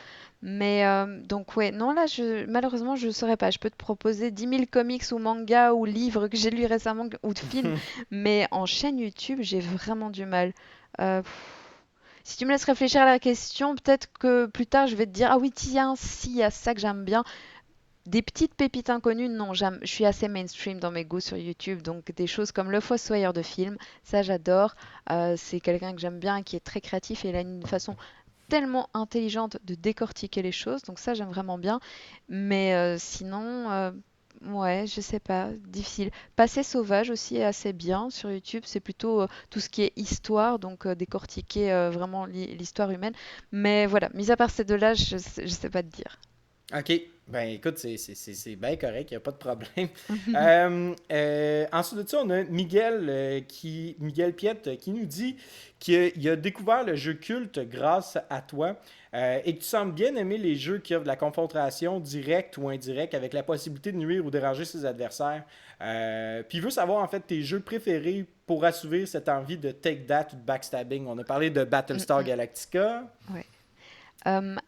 Mais donc, ouais, non, là, malheureusement, je saurais pas. Je peux te proposer 10 000 comics ou mangas ou livres que j'ai lus récemment ou de films, mais en chaîne YouTube, j'ai vraiment du mal. Si tu me laisses réfléchir à la question, peut-être que plus tard, je vais te dire, ah oui, tiens, si, il y a ça que j'aime bien. Des petites pépites inconnues, non, je suis assez mainstream dans mes goûts sur YouTube, donc des choses comme Le Fossoyeur de film, ça j'adore. C'est quelqu'un que j'aime bien, qui est très créatif et il a une façon tellement intelligente de décortiquer les choses, donc ça j'aime vraiment bien. Mais sinon, ouais, je sais pas, difficile. Passé sauvage aussi est assez bien sur YouTube, c'est plutôt tout ce qui est histoire, donc décortiquer vraiment l'histoire humaine. Mais voilà, mis à part ces deux-là, je sais pas te dire.
OK. Ben écoute, c'est bien correct, il n'y a pas de problème. Ensuite de ça, on a Miguel, Miguel Piette qui nous dit qu'il a découvert le jeu culte grâce à toi et que tu sembles bien aimer les jeux qui offrent de la confrontation directe ou indirecte avec la possibilité de nuire ou déranger ses adversaires. Puis il veut savoir en fait tes jeux préférés pour assouvir cette envie de take that ou de backstabbing. On a parlé de
Mm,
Battlestar
mm,
Galactica.
ouais.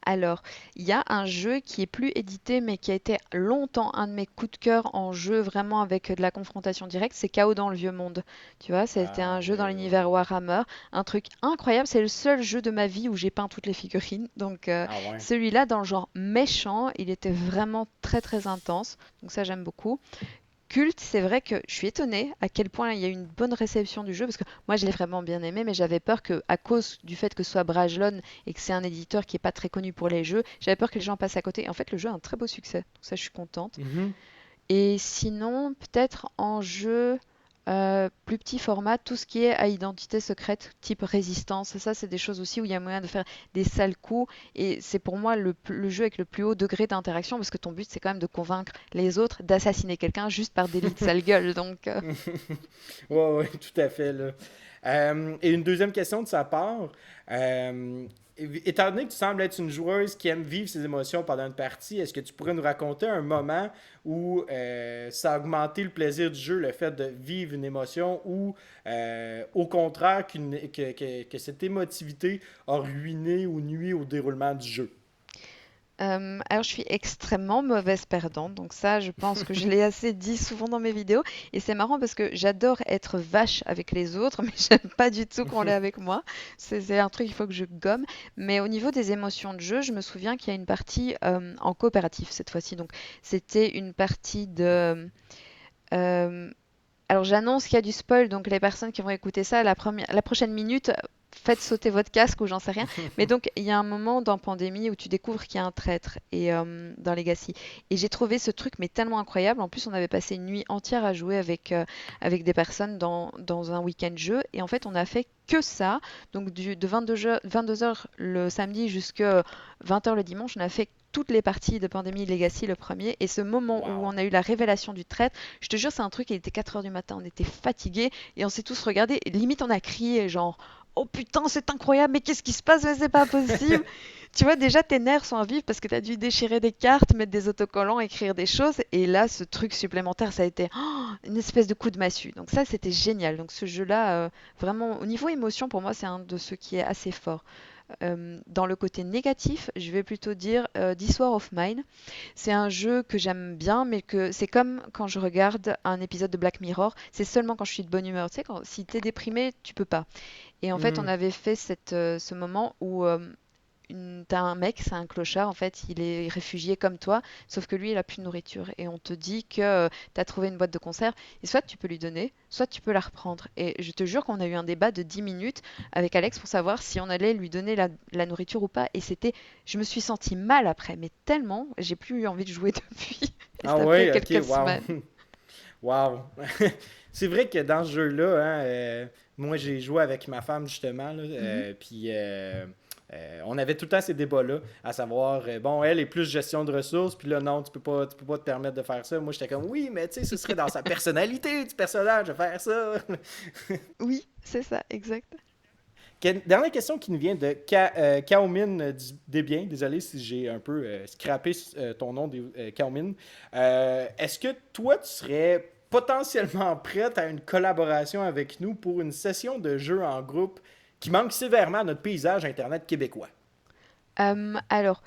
Alors, il y a un jeu qui est plus édité, mais qui a été longtemps un de mes coups de cœur en jeu, vraiment avec de la confrontation directe, c'est Chaos dans le Vieux Monde. Tu vois, c'était un
Ah
jeu dans
oui, oui,
l'univers
oui.
Warhammer, un truc incroyable. C'est le seul jeu de ma vie où j'ai peint toutes les figurines. Donc,
Ah ouais.
celui-là, dans le genre méchant, il était vraiment très très intense. Donc ça, j'aime beaucoup. Culte, c'est vrai que je suis étonnée à quel point il y a eu une bonne réception du jeu, parce que moi je l'ai vraiment bien aimé, mais j'avais peur que, à cause du fait que ce soit Brajlon et que c'est un éditeur qui est pas très connu pour les jeux, j'avais peur que les gens passent à côté. Et en fait, le jeu a un très beau succès, donc ça je suis contente.
Mhm.
Et sinon, peut-être en jeu plus petit format, tout ce qui est à identité secrète, type résistance, ça c'est des choses aussi où il y a moyen de faire des sales coups. Et c'est pour moi le jeu avec le plus haut degré d'interaction, parce que ton but c'est quand même de convaincre les autres d'assassiner quelqu'un juste par délit de sale gueule. Donc,
Ouais, ouais, tout à fait, là. Et une deuxième question de sa part. Euh, Étant donné que tu sembles être une joueuse qui aime vivre ses émotions pendant une partie, est-ce que tu pourrais nous raconter un moment où ça a augmenté le plaisir du jeu, le fait de vivre une émotion, ou au contraire que cette émotivité a ruiné ou nuit au déroulement du jeu?
alors, je suis extrêmement mauvaise perdante, donc ça, je pense que je l'ai assez dit souvent dans mes vidéos. Et c'est marrant parce que j'adore être vache avec les autres, mais j'aime pas du tout qu'on l'est avec moi. C'est un truc qu'il faut que je gomme. Mais au niveau des émotions de jeu, je me souviens qu'il y a une partie en coopératif cette fois-ci. Donc, c'était une partie de. euh, alors, j'annonce qu'il y a du spoil, donc les personnes qui vont écouter ça, la prochaine minute, faites sauter votre casque ou j'en sais rien. Mais donc, il y a un moment dans Pandémie où tu découvres qu'il y a un traître dans Legacy. Et j'ai trouvé ce truc mais tellement incroyable. En plus, on avait passé une nuit entière à jouer avec des personnes dans un week-end jeu. Et en fait, on a fait que ça. Donc, de 22h le samedi jusqu'à 20h le dimanche, on a fait toutes les parties de Pandémie Legacy le premier. Et ce moment où
Wow.
on a eu la révélation du traître, je te jure, c'est un truc, il était 4h du matin, on était fatigués et on s'est tous regardés. Et limite, on a crié, genre, oh putain, c'est incroyable, mais qu'est-ce qui se passe? Mais c'est pas possible! Tu vois, déjà, tes nerfs sont à vif parce que tu as dû déchirer des cartes, mettre des autocollants, écrire des choses. Et là, ce truc supplémentaire, ça a été une espèce de coup de massue. Donc ça, c'était génial. Donc ce jeu-là, vraiment, au niveau émotion, pour moi, c'est un de ceux qui est assez fort. Dans le côté négatif, je vais plutôt dire This War of Mine. C'est un jeu que j'aime bien, mais que c'est comme quand je regarde un épisode de Black Mirror. C'est seulement quand je suis de bonne humeur. Tu sais, si t'es déprimé, tu peux pas. Et en fait, on
Mhm.
avait fait ce moment où t'as un mec, c'est un clochard, en fait, il est réfugié comme toi, sauf que lui, il a plus de nourriture. Et on te dit que t'as trouvé une boîte de conserve, et soit tu peux lui donner, soit tu peux la reprendre. Et je te jure qu'on a eu un débat de 10 minutes avec Alex pour savoir si on allait lui donner la nourriture ou pas. Et c'était, je me suis sentie mal après, mais tellement, j'ai plus eu envie de jouer depuis. Et
Ah
ça fait
ouais, ok,
quelques
wow.
semaines.
Wow. C'est vrai que dans ce jeu-là, hein, moi j'ai joué avec ma femme justement, là,
Mhm.
on avait tout le temps ces débats-là, à savoir, bon, elle est plus gestion de ressources, puis là, non, tu peux pas te permettre de faire ça. Moi, j'étais comme, oui, mais tu sais, ce serait dans sa personnalité du personnage de faire ça.
Oui, c'est ça, exact.
Dernière question qui nous vient de Kaomin Desbiens. Désolé si j'ai un peu scrappé ton nom, Kaomin. Est-ce que toi, tu serais potentiellement prête à une collaboration avec nous pour une session de jeu en groupe qui manque sévèrement à notre paysage Internet québécois?
Alors,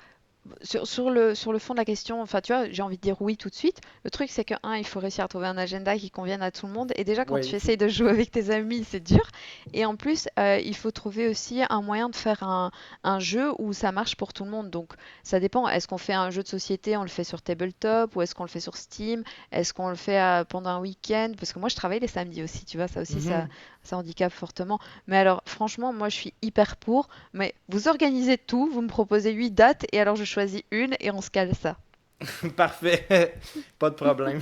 sur le fond de la question, enfin, tu vois, j'ai envie de dire oui tout de suite. Le truc, c'est que, il faut réussir à trouver un agenda qui convienne à tout le monde. Et déjà, quand tu
Oui.
essayes de jouer avec tes amis, c'est dur. Et en plus, il faut trouver aussi un moyen de faire un jeu où ça marche pour tout le monde. Donc, ça dépend. Est-ce qu'on fait un jeu de société, on le fait sur Tabletop, ou est-ce qu'on le fait sur Steam? Est-ce qu'on le fait pendant un week-end? Parce que moi, je travaille les samedis aussi, tu vois, ça aussi,
Mhm.
ça handicape fortement. Mais alors, franchement, moi, je suis hyper pour. Mais vous organisez tout, vous me proposez 8 dates et alors je choisis une et on se cale ça.
Parfait. Pas de problème.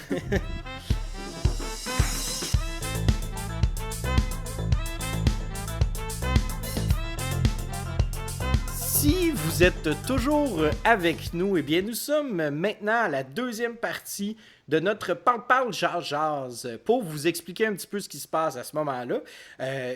Si vous êtes toujours avec nous, eh bien, nous sommes maintenant à la deuxième partie de notre Parle-Parle Jazz pour vous expliquer un petit peu ce qui se passe à ce moment-là.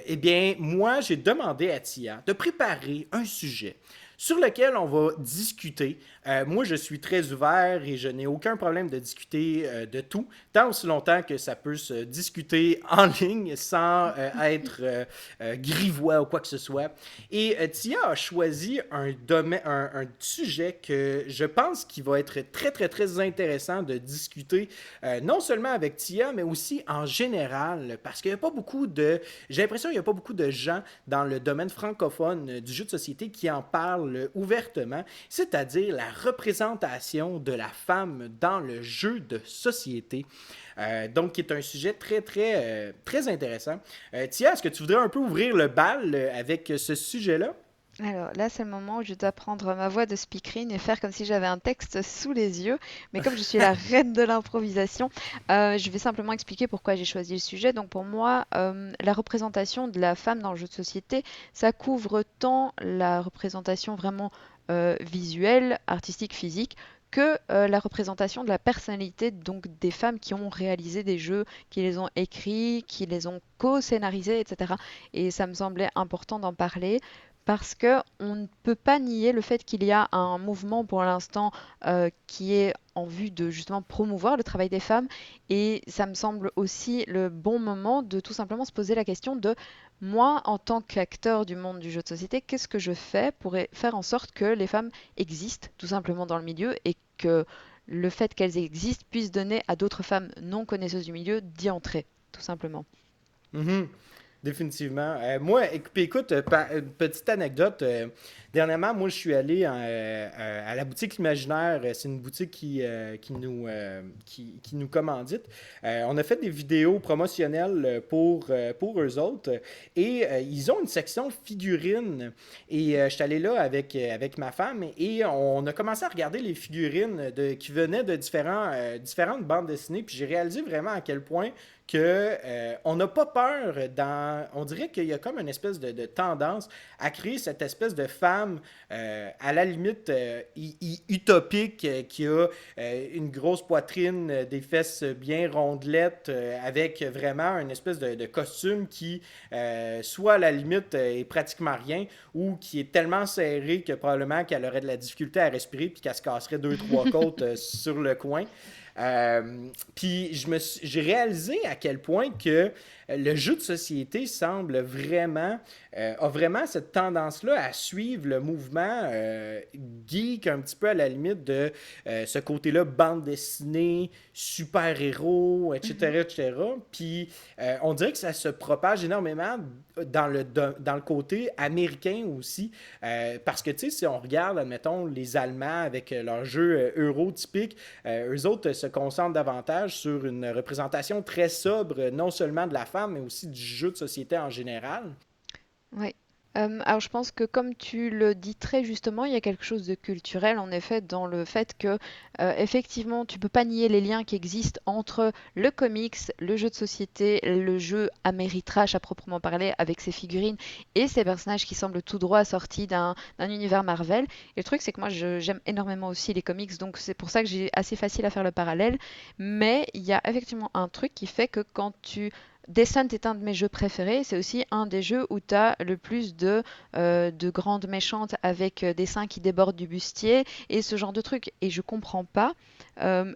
Eh bien, moi, j'ai demandé à Tia de préparer un sujet sur lequel on va discuter. Moi, je suis très ouvert et je n'ai aucun problème de discuter de tout, tant aussi longtemps que ça peut se discuter en ligne sans être grivois ou quoi que ce soit. Et Tia a choisi un domaine, un sujet que je pense qui va être très, très, très intéressant de discuter, non seulement avec Tia, mais aussi en général, parce qu'il n'y a pas beaucoup de... J'ai l'impression qu'il n'y a pas beaucoup de gens dans le domaine francophone du jeu de société qui en parlent ouvertement, c'est-à-dire la représentation de la femme dans le jeu de société. Donc, qui est un sujet très, très, très intéressant. Tia, est-ce que tu voudrais un peu ouvrir le bal avec ce sujet-là?
Alors là, c'est le moment où je dois prendre ma voix de speakerine et faire comme si j'avais un texte sous les yeux. Mais comme je suis la reine de l'improvisation, je vais simplement expliquer pourquoi j'ai choisi le sujet. Donc pour moi, la représentation de la femme dans le jeu de société, ça couvre tant la représentation vraiment visuelle, artistique, physique, que la représentation de la personnalité donc des femmes qui ont réalisé des jeux, qui les ont écrits, qui les ont co-scénarisés, etc. Et ça me semblait important d'en parler parce que on ne peut pas nier le fait qu'il y a un mouvement pour l'instant qui est en vue de justement promouvoir le travail des femmes et ça me semble aussi le bon moment de tout simplement se poser la question de moi en tant qu'acteur du monde du jeu de société, qu'est-ce que je fais pour faire en sorte que les femmes existent tout simplement dans le milieu et que le fait qu'elles existent puisse donner à d'autres femmes non connaisseuses du milieu d'y entrer, tout simplement.
Mhm. Définitivement. Moi, puis écoute, une petite anecdote. Dernièrement, moi, je suis allé à la boutique Imaginaire. C'est une boutique qui nous commandite. On a fait des vidéos promotionnelles pour eux autres. Et ils ont une section figurines. Et je suis allé là avec ma femme. Et on a commencé à regarder les figurines qui venaient de différentes bandes dessinées. Puis j'ai réalisé vraiment à quel point que on n'a pas peur on dirait qu'il y a comme une espèce de tendance à créer cette espèce de femme à la limite utopique qui a une grosse poitrine, des fesses bien rondelettes, avec vraiment une espèce de costume qui soit à la limite est pratiquement rien ou qui est tellement serré que probablement qu'elle aurait de la difficulté à respirer puis qu'elle se casserait deux, trois côtes sur le coin. Puis j'ai réalisé à quel point que le jeu de société semble vraiment a vraiment cette tendance-là à suivre le mouvement geek un petit peu à la limite de ce côté-là bande dessinée, super-héros,
Mhm.
etc., etc. Puis on dirait que ça se propage énormément dans le côté américain aussi. Parce que, tu sais, si on regarde, admettons, les Allemands avec leur jeu euro typique, eux autres se concentrent davantage sur une représentation très sobre, non seulement de la femme, mais aussi du jeu de société en général.
Oui. Alors je pense que comme tu le dis très justement, il y a quelque chose de culturel en effet dans le fait que effectivement tu peux pas nier les liens qui existent entre le comics, le jeu de société, le jeu Ameritrash à proprement parler avec ses figurines et ces personnages qui semblent tout droit sortis d'un univers Marvel. Et le truc c'est que moi j'aime énormément aussi les comics donc c'est pour ça que j'ai assez facile à faire le parallèle. Mais il y a effectivement un truc qui fait que quand tu Descent est un de mes jeux préférés. C'est aussi un des jeux où tu as le plus de grandes méchantes avec des seins qui débordent du bustier et ce genre de trucs. Et je comprends pas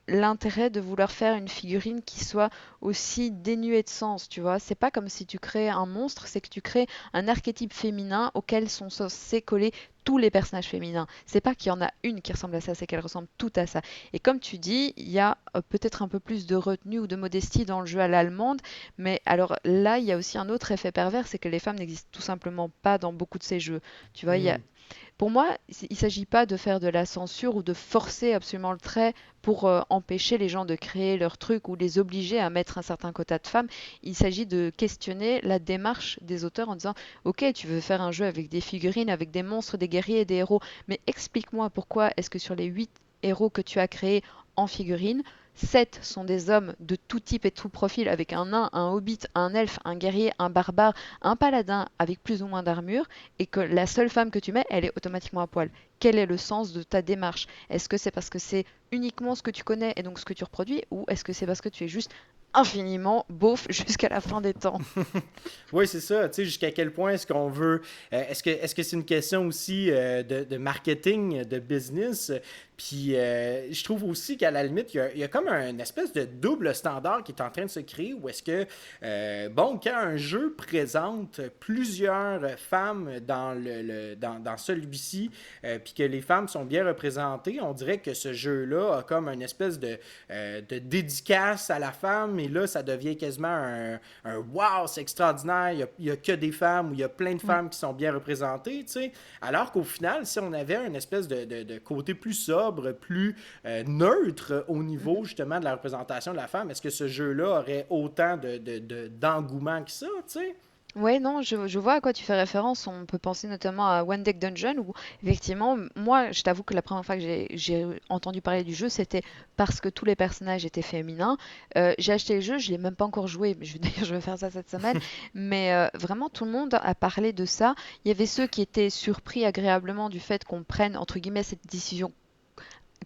l'intérêt de vouloir faire une figurine qui soit aussi dénuée de sens, tu vois. C'est pas comme si tu crées un monstre, c'est que tu crées un archétype féminin auquel sont censés coller tous les personnages féminins. C'est pas qu'il y en a une qui ressemble à ça, c'est qu'elles ressemblent toutes à ça. Et comme tu dis, il y a peut-être un peu plus de retenue ou de modestie dans le jeu à l'allemande, mais alors là, il y a aussi un autre effet pervers, c'est que les femmes n'existent tout simplement pas dans beaucoup de ces jeux. Tu vois,
Hmm.
pour moi, il ne s'agit pas de faire de la censure ou de forcer absolument le trait pour empêcher les gens de créer leur truc ou les obliger à mettre un certain quota de femmes. Il s'agit de questionner la démarche des auteurs en disant, ok, tu veux faire un jeu avec des figurines, avec des monstres, des guerriers et des héros, mais explique-moi pourquoi est-ce que sur les 8 héros que tu as créés en figurines, 7 sont des hommes de tout type et tout profil, avec un nain, un hobbit, un elfe, un guerrier, un barbare, un paladin avec plus ou moins d'armure, et que la seule femme que tu mets, elle est automatiquement à poil. Quel est le sens de ta démarche? Est-ce que c'est parce que c'est uniquement ce que tu connais et donc ce que tu reproduis, ou est-ce que c'est parce que tu es juste infiniment beauf jusqu'à la fin des temps?
Oui, c'est ça. Tu sais, jusqu'à quel point est-ce qu'on veut. Est-ce que c'est une question aussi de marketing, de business? Puis je trouve aussi qu'à la limite, il y a comme une espèce de double standard qui est en train de se créer où est-ce que, bon, quand un jeu présente plusieurs femmes dans celui-ci, puis que les femmes sont bien représentées, on dirait que ce jeu-là a comme une espèce de dédicace à la femme, et là, ça devient quasiment un wow, c'est extraordinaire, il y a que des femmes ou il y a plein de
Oui.
femmes qui sont bien représentées, tu sais. Alors qu'au final, si on avait une espèce de côté plus sobre, plus neutre au niveau
Mhm.
justement de la représentation de la femme, est-ce que ce jeu-là aurait autant d'engouement que ça, tu sais?
Ouais, non, je vois à quoi tu fais référence. On peut penser notamment à One Deck Dungeon où, effectivement, moi, je t'avoue que la première fois que j'ai entendu parler du jeu, c'était parce que tous les personnages étaient féminins. J'ai acheté le jeu, je l'ai même pas encore joué, mais d'ailleurs, je vais faire ça cette semaine. Mais vraiment, tout le monde a parlé de ça. Il y avait ceux qui étaient surpris agréablement du fait qu'on prenne, entre guillemets, cette décision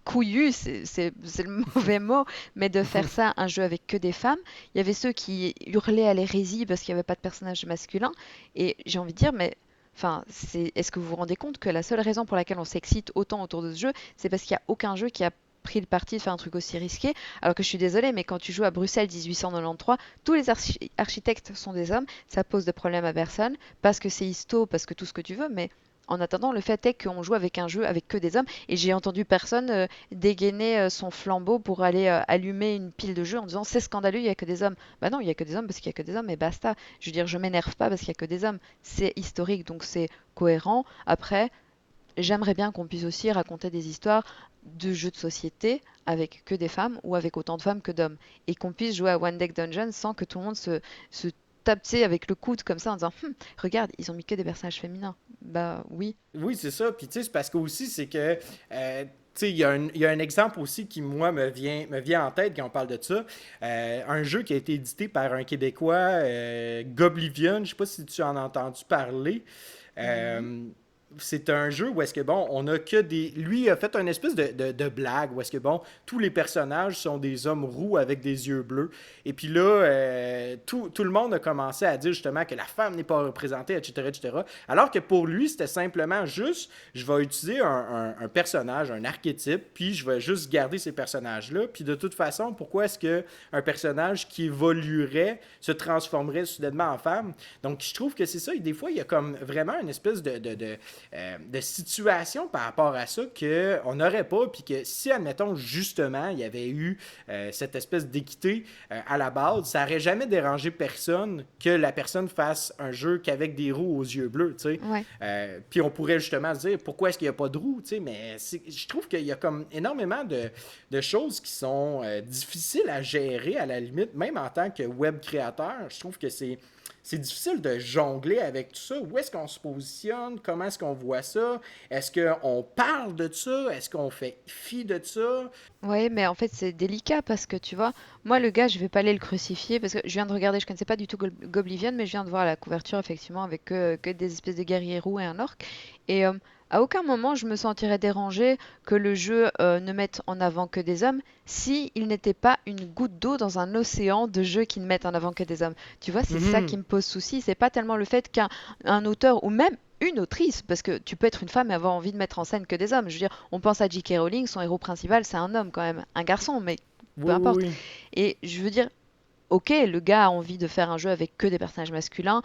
couillu, c'est le mauvais mot, mais de faire ça, un jeu avec que des femmes. Il y avait ceux qui hurlaient à l'hérésie parce qu'il n'y avait pas de personnage masculin. Et j'ai envie de dire, mais enfin, est-ce que vous vous rendez compte que la seule raison pour laquelle on s'excite autant autour de ce jeu, c'est parce qu'il n'y a aucun jeu qui a pris le parti de faire un truc aussi risqué, alors que je suis désolée, mais quand tu joues à Bruxelles 1893, tous les architectes sont des hommes, ça pose de problème à personne, parce que c'est histo, parce que tout ce que tu veux, mais en attendant, le fait est qu'on joue avec un jeu avec que des hommes et j'ai entendu personne dégainer son flambeau pour aller allumer une pile de jeux en disant c'est scandaleux, il y a que des hommes. Bah non, il y a que des hommes parce qu'il y a que des hommes et basta. Je veux dire, je m'énerve pas parce qu'il y a que des hommes. C'est historique, donc c'est cohérent. Après, j'aimerais bien qu'on puisse aussi raconter des histoires de jeux de société avec que des femmes ou avec autant de femmes que d'hommes. Et qu'on puisse jouer à One Deck Dungeon sans que tout le monde se tape, tu sais, avec le coude comme ça en disant regarde, ils ont mis que des personnages féminins. Bah oui.
Oui, c'est ça. Puis, tu sais, c'est parce que aussi, c'est que, tu sais, il y a un exemple aussi qui, moi, me vient en tête quand on parle de ça. Un jeu qui a été édité par un Québécois, Goblivion. Je sais pas si tu en as entendu parler.
Mhm.
Euh, c'est un jeu où est-ce que, bon, on a que des... Lui a fait une espèce de blague où est-ce que, bon, tous les personnages sont des hommes roux avec des yeux bleus. Et puis là, tout le monde a commencé à dire justement que la femme n'est pas représentée, etc., etc. Alors que pour lui, c'était simplement juste, je vais utiliser un personnage, un archétype, puis je vais juste garder ces personnages-là. Puis de toute façon, pourquoi est-ce qu'un personnage qui évoluerait se transformerait soudainement en femme? Donc, je trouve que c'est ça. Et des fois, il y a comme vraiment une espèce de situation par rapport à ça qu'on n'aurait pas, puis que si, admettons, justement, il y avait eu cette espèce d'équité à la base, ça n'aurait jamais dérangé personne que la personne fasse un jeu qu'avec des roues aux yeux bleus, tu sais.
Ouais.
Puis on pourrait justement se dire, pourquoi est-ce qu'il n'y a pas de roues, tu sais, mais je trouve qu'il y a comme énormément de choses qui sont difficiles à gérer à la limite, même en tant que web créateur. Je trouve que c'est difficile de jongler avec tout ça. Où est-ce qu'on se positionne? Comment est-ce qu'on voit ça? Est-ce qu'on parle de ça? Est-ce qu'on fait fi de ça?
Ouais, mais en fait, c'est délicat parce que tu vois, moi, le gars, je vais pas aller le crucifier parce que je viens de regarder, je connaissais pas du tout Goblivion, mais je viens de voir la couverture, effectivement, avec que des espèces de guerriers roux et un orc. Et à aucun moment, je me sentirais dérangée que le jeu ne mette en avant que des hommes si il n'était pas une goutte d'eau dans un océan de jeux qui ne mettent en avant que des hommes. Tu vois, c'est ça qui
Mhm.
me pose souci. C'est pas tellement le fait qu'un un auteur ou même une autrice, parce que tu peux être une femme et avoir envie de mettre en scène que des hommes. Je veux dire, on pense à J.K. Rowling, son héros principal, c'est un homme quand même, un garçon, mais peu
Oui,
importe.
oui,
Et je veux dire, ok, le gars a envie de faire un jeu avec que des personnages masculins,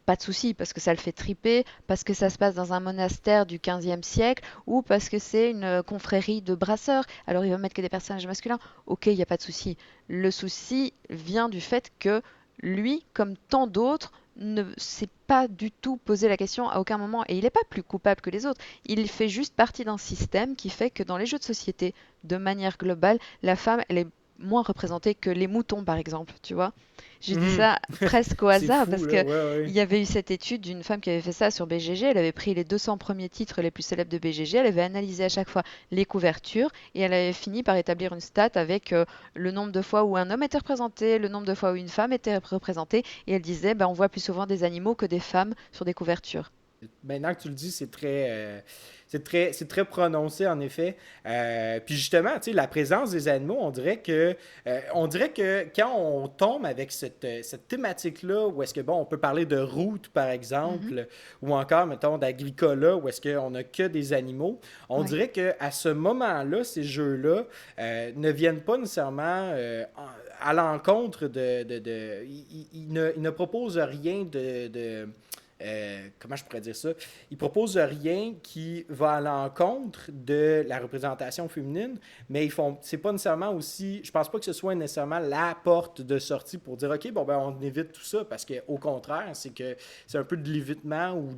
pas de souci, parce que ça le fait triper, parce que ça se passe dans un monastère du 15e siècle, ou parce que c'est une confrérie de brasseurs, alors il va mettre que des personnages masculins. Ok, il n'y a pas de souci. Le souci vient du fait que lui, comme tant d'autres, ne s'est pas du tout posé la question à aucun moment, et il n'est pas plus coupable que les autres. Il fait juste partie d'un système qui fait que dans les jeux de société, de manière globale, la femme, elle est moins représentée que les moutons, par exemple, tu vois. Je dis
oui.
ça presque au
C'est
hasard
fou,
parce
là.
que
Ouais,
il
ouais.
y avait eu cette étude d'une femme qui avait fait ça sur BGG. Elle avait pris les 200 premiers titres les plus célèbres de BGG. Elle avait analysé à chaque fois les couvertures et elle avait fini par établir une stat avec le nombre de fois où un homme était représenté, le nombre de fois où une femme était représentée. Et elle disait, ben, on voit plus souvent des animaux que des femmes sur des couvertures.
Maintenant que tu le dis, c'est très prononcé en effet. Puis justement, tu sais, la présence des animaux, on dirait que quand on tombe avec cette thématique-là, où est-ce que bon, on peut parler de route par
Mhm.
exemple, ou encore mettons d'agricola, où est-ce qu'on n'a que des animaux, on
Ouais.
dirait que à ce moment-là, ces jeux-là ne viennent pas nécessairement à l'encontre ils ne proposent rien comment je pourrais dire ça? Ils proposent rien qui va à l'encontre de la représentation féminine, mais c'est pas nécessairement aussi, je pense pas que ce soit nécessairement la porte de sortie pour dire, OK, bon, ben, on évite tout ça, parce qu'au contraire, c'est un peu de l'évitement ou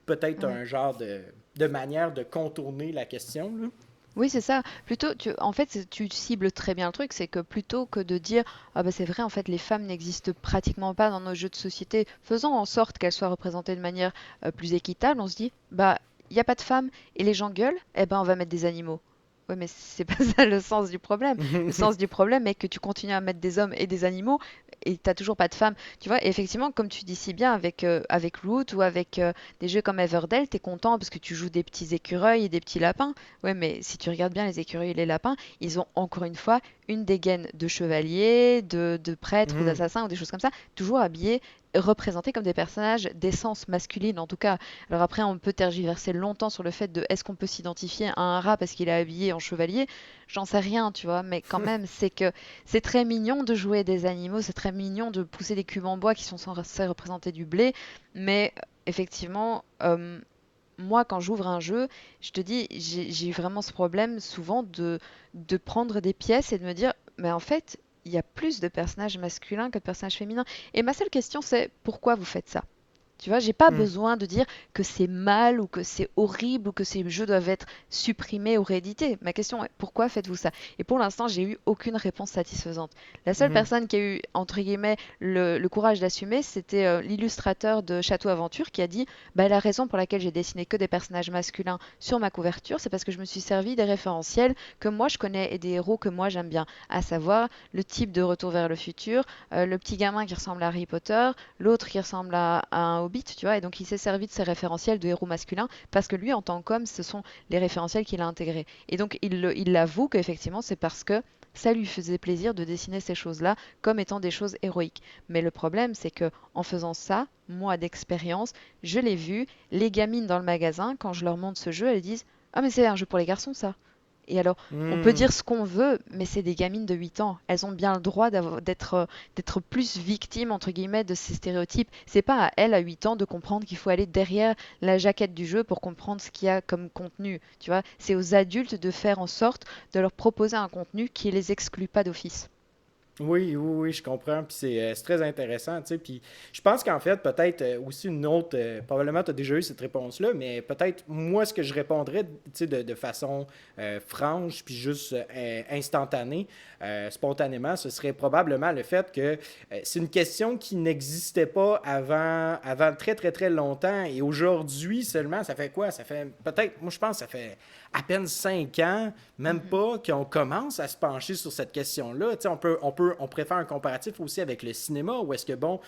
peut-être
Ouais.
un genre de manière de contourner la question, là.
Oui, c'est ça. Plutôt, en fait, tu cibles très bien le truc, c'est que plutôt que de dire, ah bah c'est vrai, en fait, les femmes n'existent pratiquement pas dans nos jeux de société, faisons en sorte qu'elles soient représentées de manière plus équitable, on se dit, bah, il n'y a pas de femmes et les gens gueulent, eh ben on va mettre des animaux. Oui, mais c'est pas ça le sens du problème. Le sens du problème est que tu continues à mettre des hommes et des animaux et t'as toujours pas de femmes. Tu vois, et effectivement, comme tu dis si bien avec Root ou avec des jeux comme Everdell, t'es content parce que tu joues des petits écureuils et des petits lapins. Ouais, mais si tu regardes bien les écureuils et les lapins, ils ont encore une fois une dégaine de chevalier, de prêtre ou
Mhm.
d'assassin ou des choses comme ça, toujours habillés, représentés comme des personnages d'essence masculine en tout cas. Alors après, on peut tergiverser longtemps sur le fait de est-ce qu'on peut s'identifier à un rat parce qu'il est habillé en chevalier. J'en sais rien, tu vois, mais quand même, c'est que c'est très mignon de jouer des animaux, c'est très mignon de pousser des cubes en bois qui sont censés représenter du blé, mais effectivement, moi, quand j'ouvre un jeu, je te dis, j'ai vraiment ce problème souvent de prendre des pièces et de me dire, mais en fait, il y a plus de personnages masculins que de personnages féminins. Et ma seule question, c'est pourquoi vous faites ça? Tu vois, j'ai pas
Hmm.
besoin de dire que c'est mal ou que c'est horrible ou que ces jeux doivent être supprimés ou réédités. Ma question est pourquoi faites-vous ça? Et pour l'instant, j'ai eu aucune réponse satisfaisante. La seule
Mhm.
personne qui a eu, entre guillemets, le courage d'assumer, c'était l'illustrateur de Château Aventure qui a dit bah, la raison pour laquelle j'ai dessiné que des personnages masculins sur ma couverture, c'est parce que je me suis servi des référentiels que moi je connais et des héros que moi j'aime bien, à savoir le type de Retour vers le futur, le petit gamin qui ressemble à Harry Potter, l'autre qui ressemble à un hobbit, tu vois, et donc il s'est servi de ces référentiels de héros masculins parce que lui, en tant qu'homme, ce sont les référentiels qu'il a intégrés. Et donc il avoue qu'effectivement, c'est parce que ça lui faisait plaisir de dessiner ces choses-là comme étant des choses héroïques. Mais le problème, c'est que en faisant ça, moi d'expérience, je l'ai vu, les gamines dans le magasin, quand je leur montre ce jeu, elles disent ah mais c'est un jeu pour les garçons ça. Et alors, on peut
Hmm.
dire ce qu'on veut, mais c'est des gamines de 8 ans. Elles ont bien le droit d'être plus victimes, entre guillemets, de ces stéréotypes. C'est pas à elles, à 8 ans, de comprendre qu'il faut aller derrière la jaquette du jeu pour comprendre ce qu'il y a comme contenu. Tu vois, c'est aux adultes de faire en sorte de leur proposer un contenu qui les exclut pas d'office.
Oui, oui, oui, je comprends. Puis c'est très intéressant, tu sais. Puis je pense qu'en fait, peut-être aussi une autre, probablement tu as déjà eu cette réponse-là, mais peut-être moi, ce que je répondrais, tu sais, de façon franche, puis juste instantanée, spontanément, ce serait probablement le fait que c'est une question qui n'existait pas avant très, très, très longtemps. Et aujourd'hui seulement, ça fait quoi? Ça fait peut-être, moi je pense, ça fait à peine 5 ans, même
Mhm,
pas, qu'on commence à se pencher sur cette question-là. Tu sais, on pourrait faire un comparatif aussi avec le cinéma, où est-ce que, bon,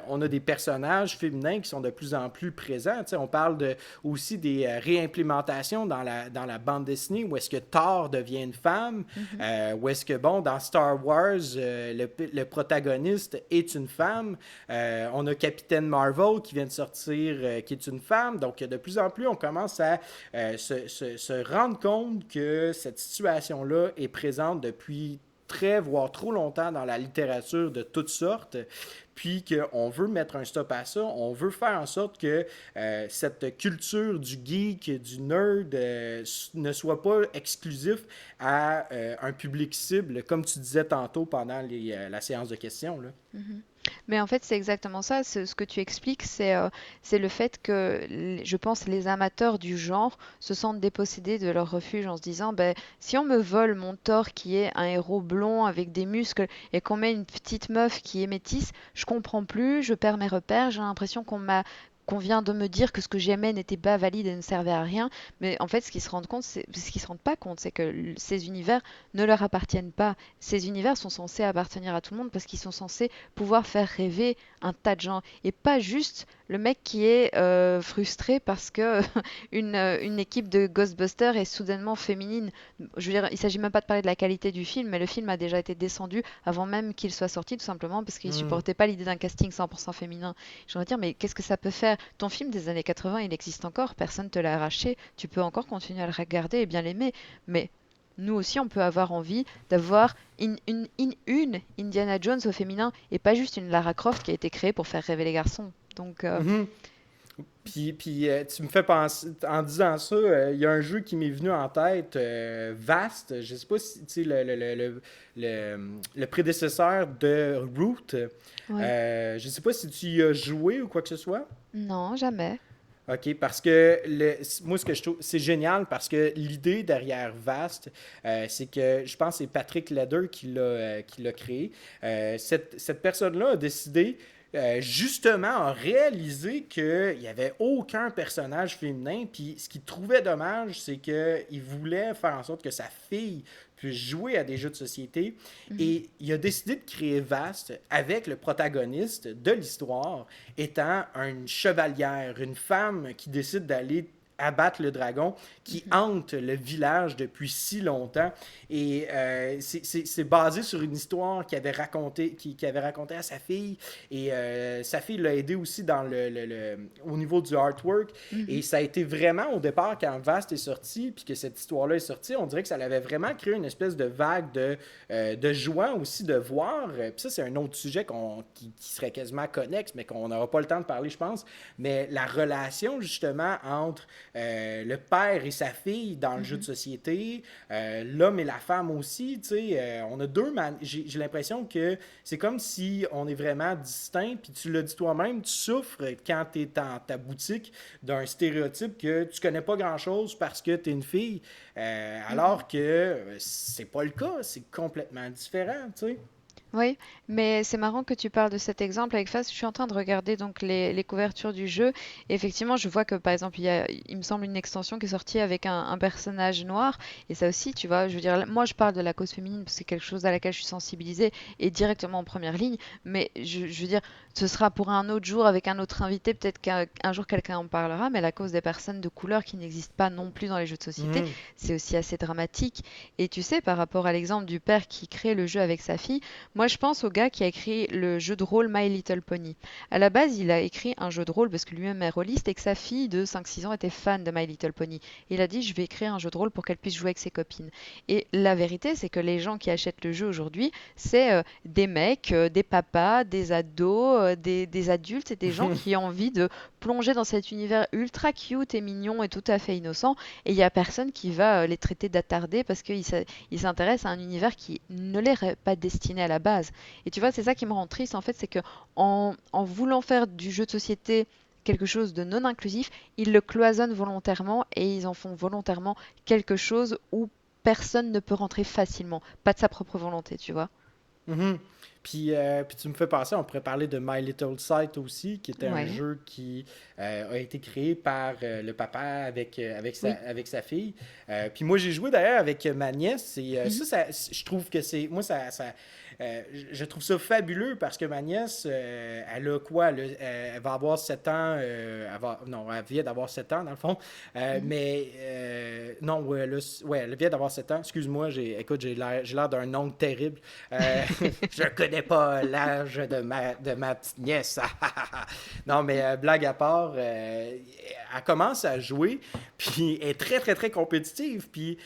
on a des personnages féminins qui sont de plus en plus présents. Tu sais, on parle aussi des réimplémentations dans la bande dessinée, où est-ce que Thor devient une femme,
mhm.
où est-ce que, bon, dans Star Wars, le protagoniste est une femme. On a Capitaine Marvel qui vient de sortir, qui est une femme. Donc, de plus en plus, on commence à se rendre compte que cette situation-là est présente depuis très, voire trop longtemps dans la littérature de toutes sortes, puis qu'on veut mettre un stop à ça, on veut faire en sorte que cette culture du geek, du nerd, ne soit pas exclusif à un public cible, comme tu disais tantôt pendant la séance de questions. Là.
Mhm. Mais en fait, c'est exactement ça. Ce que tu expliques, c'est le fait que, je pense, les amateurs du genre se sentent dépossédés de leur refuge en se disant, ben, si on me vole mon Thor qui est un héros blond avec des muscles et qu'on met une petite meuf qui est métisse, je comprends plus, je perds mes repères, j'ai l'impression qu'on vient de me dire que ce que j'aimais n'était pas valide et ne servait à rien. Mais en fait, ce qu'ils se rendent pas compte, c'est que ces univers ne leur appartiennent pas. Ces univers sont censés appartenir à tout le monde parce qu'ils sont censés pouvoir faire rêver un tas de gens et pas juste le mec qui est frustré parce que une équipe de Ghostbusters est soudainement féminine. Je veux dire, il s'agit même pas de parler de la qualité du film, mais le film a déjà été descendu avant même qu'il soit sorti, tout simplement parce qu'il
Hmm.
supportait pas l'idée d'un casting 100% féminin. Je veux dire, mais qu'est-ce que ça peut faire? Ton film des années 80, il existe encore, personne te l'a arraché, tu peux encore continuer à le regarder et bien l'aimer, mais nous aussi, on peut avoir envie d'avoir une Indiana Jones au féminin et pas juste une Lara Croft qui a été créée pour faire rêver les garçons. Donc,
Mhm. Puis tu me fais penser, en disant ça, il y a un jeu qui m'est venu en tête, Vast. Je sais pas si tu sais le prédécesseur de Root.
ouais.
Je sais pas si tu y as joué ou quoi que ce soit.
Non, jamais.
OK, parce que moi, ce que je trouve, c'est génial parce que l'idée derrière Vast, c'est que je pense que c'est Patrick Leder qui l'a créé. Cette personne-là a décidé, justement, a réalisé qu'il n'y avait aucun personnage féminin. Puis ce qu'il trouvait dommage, c'est qu'il voulait faire en sorte que sa fille puisse jouer à des jeux de société.
Mhm.
Et il a décidé de créer Vast avec le protagoniste de l'histoire étant une chevalière, une femme qui décide d'aller abattre le dragon qui
Mhm.
hante le village depuis si longtemps. Et c'est basé sur une histoire qu'il avait raconté à sa fille. Et sa fille l'a aidé aussi au niveau du artwork. Et
Mhm.
ça a été vraiment au départ, quand Vast est sorti, puis que cette histoire-là est sortie, on dirait que ça avait vraiment créé une espèce de vague de joie aussi de voir. Puis ça, c'est un autre sujet qui serait quasiment connexe, mais qu'on n'aura pas le temps de parler, je pense. Mais la relation, justement, entre le père et sa fille dans le jeu de
Mhm.
société, l'homme et la femme aussi, tu sais, on a j'ai l'impression que c'est comme si on est vraiment distincts, puis tu l'as dit toi-même, tu souffres quand tu es dans ta boutique d'un stéréotype que tu connais pas grand-chose parce que tu es une fille,
Mhm.
alors que c'est pas le cas, c'est complètement différent, tu sais.
Oui, mais c'est marrant que tu parles de cet exemple avec Fast. Je suis en train de regarder donc les couvertures du jeu. Et effectivement, je vois que par exemple, il me semble une extension qui est sortie avec un personnage noir. Et ça aussi, tu vois, je veux dire, moi je parle de la cause féminine parce que c'est quelque chose à laquelle je suis sensibilisée et directement en première ligne. Mais je veux dire, ce sera pour un autre jour avec un autre invité. Peut-être qu'un jour quelqu'un en parlera. Mais la cause des personnes de couleur qui n'existent pas non plus dans les jeux de société,
Mhm.
c'est aussi assez dramatique. Et tu sais, par rapport à l'exemple du père qui crée le jeu avec sa fille, moi, je pense au gars qui a écrit le jeu de rôle My Little Pony. À la base, il a écrit un jeu de rôle parce que lui-même est rôliste et que sa fille de 5-6 ans était fan de My Little Pony. Il a dit, je vais écrire un jeu de rôle pour qu'elle puisse jouer avec ses copines. Et la vérité, c'est que les gens qui achètent le jeu aujourd'hui, c'est des mecs, des papas, des ados, des adultes et des gens qui ont envie de plonger dans cet univers ultra cute et mignon et tout à fait innocent. Et il n'y a personne qui va les traiter d'attardés parce qu'ils s'intéressent à un univers qui ne leur est pas destiné à la base. Et tu vois, c'est ça qui me rend triste en fait, c'est que en voulant faire du jeu de société quelque chose de non inclusif, ils le cloisonnent volontairement et ils en font volontairement quelque chose où personne ne peut rentrer facilement, pas de sa propre volonté, tu vois.
Mhm. Puis tu me fais penser, on pourrait parler de My Little Sight aussi, qui était un
Ouais.
jeu qui a été créé par le papa
Oui.
avec sa fille. Puis moi, j'ai joué d'ailleurs avec ma nièce, et
Mhm.
je trouve que c'est. Moi, je trouve ça fabuleux parce que ma nièce, elle a quoi? Elle va avoir 7 ans. Non, elle vient d'avoir 7 ans, dans le fond.
Mhm.
Non, ouais, elle vient d'avoir 7 ans. Excuse-moi, écoute, j'ai l'air d'un oncle terrible. Je connais pas l'âge de ma petite nièce. Non, mais blague à part, elle commence à jouer, puis elle est très, très, très compétitive. Puis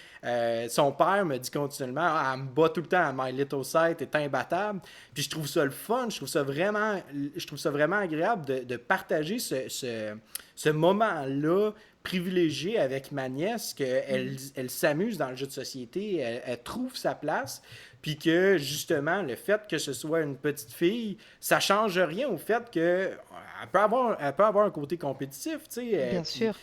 son père me dit continuellement, ah, elle me bat tout le temps à My Little Sight, est imbattable. Puis je trouve ça le fun, je trouve ça vraiment agréable de partager ce moment-là privilégié avec ma nièce, qu'elle
Mhm.
elle s'amuse dans le jeu de société, elle trouve sa place, puis que justement, le fait que ce soit une petite fille, ça change rien au fait que elle peut avoir un côté compétitif, tu sais,
Bien
puis
sûr.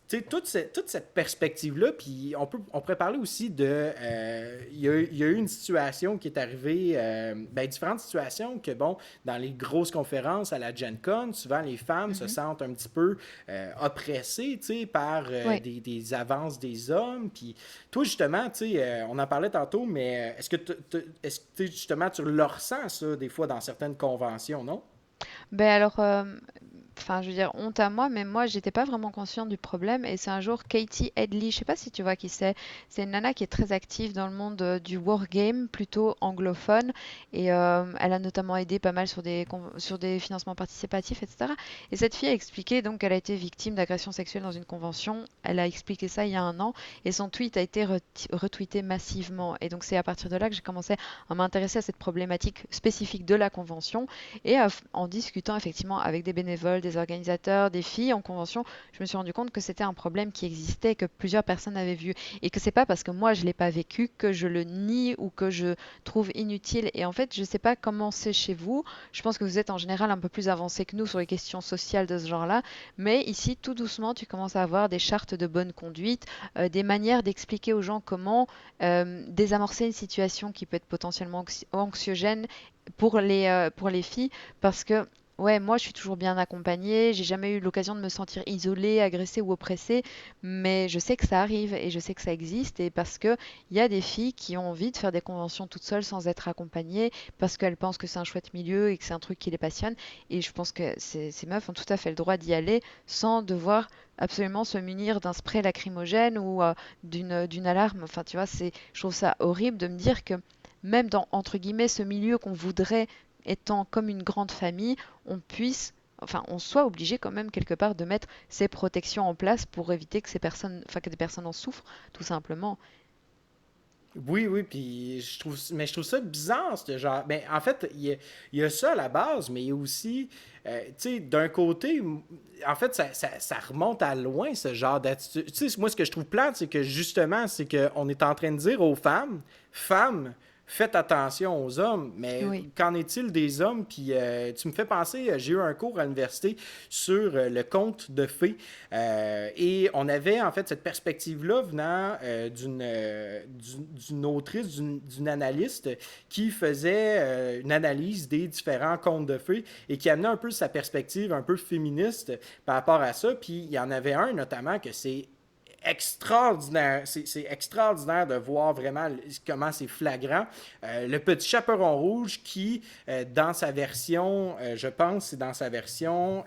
tu sais, toute cette perspective-là, puis on pourrait parler aussi de... il y a eu une situation qui est arrivée, ben, différentes situations que, bon, dans les grosses conférences à la Gen Con, souvent les femmes se
Mhm.
sentent un petit peu oppressées, tu sais, par
Ouais.
des avances des hommes. Puis toi, justement, tu sais, on en parlait tantôt, mais est-ce que justement, tu le ressens, ça, des fois, dans certaines conventions, non?
Ben alors, enfin, je veux dire, honte à moi, mais moi, j'étais pas vraiment consciente du problème. Et c'est un jour Katie Headley, je sais pas si tu vois qui c'est. C'est une nana qui est très active dans le monde du wargame, plutôt anglophone. Et elle a notamment aidé pas mal sur des financements participatifs, etc. Et cette fille a expliqué donc qu'elle a été victime d'agression sexuelle dans une convention. Elle a expliqué ça il y a un an. Et son tweet a été retweeté massivement. Et donc, c'est à partir de là que j'ai commencé à m'intéresser à cette problématique spécifique de la convention. Et en discutant effectivement avec des bénévoles, des organisateurs, des filles en convention, je me suis rendu compte que c'était un problème qui existait, que plusieurs personnes avaient vu. Et que c'est pas parce que moi je l'ai pas vécu que je le nie ou que je trouve inutile. Et en fait, je sais pas comment c'est chez vous. Je pense que vous êtes en général un peu plus avancé que nous sur les questions sociales de ce genre-là. Mais ici, tout doucement, tu commences à avoir des chartes de bonne conduite, des manières d'expliquer aux gens comment désamorcer une situation qui peut être potentiellement anxiogène pour les filles parce que ouais, moi je suis toujours bien accompagnée, j'ai jamais eu l'occasion de me sentir isolée, agressée ou oppressée, mais je sais que ça arrive et je sais que ça existe et parce que il y a des filles qui ont envie de faire des conventions toutes seules sans être accompagnées parce qu'elles pensent que c'est un chouette milieu et que c'est un truc qui les passionne et je pense que ces meufs ont tout à fait le droit d'y aller sans devoir absolument se munir d'un spray lacrymogène ou d'une alarme. Enfin, tu vois, je trouve ça horrible de me dire que même dans, entre guillemets, ce milieu qu'on voudrait étant comme une grande famille, on puisse, enfin, on soit obligé quand même quelque part de mettre ces protections en place pour éviter que ces personnes, enfin, que des personnes en souffrent, tout simplement.
Oui, oui, puis je trouve ça bizarre, ce genre. Ben, en fait, il y a ça à la base, mais il y a aussi, tu sais, d'un côté, en fait, ça remonte à loin, ce genre d'attitude. Tu sais, moi, ce que je trouve plate, c'est que justement, c'est qu'on est en train de dire aux femmes, femmes, faites attention aux hommes, mais
Oui.
qu'en est-il des hommes? Puis tu me fais penser, j'ai eu un cours à l'université sur le conte de fées. Et on avait en fait cette perspective-là venant d'une autrice, d'une analyste qui faisait une analyse des différents contes de fées et qui amenait un peu sa perspective un peu féministe par rapport à ça. Puis il y en avait un notamment que c'est extraordinaire. C'est extraordinaire de voir vraiment comment c'est flagrant. Le petit chaperon rouge qui, dans sa version, je pense, c'est dans sa version,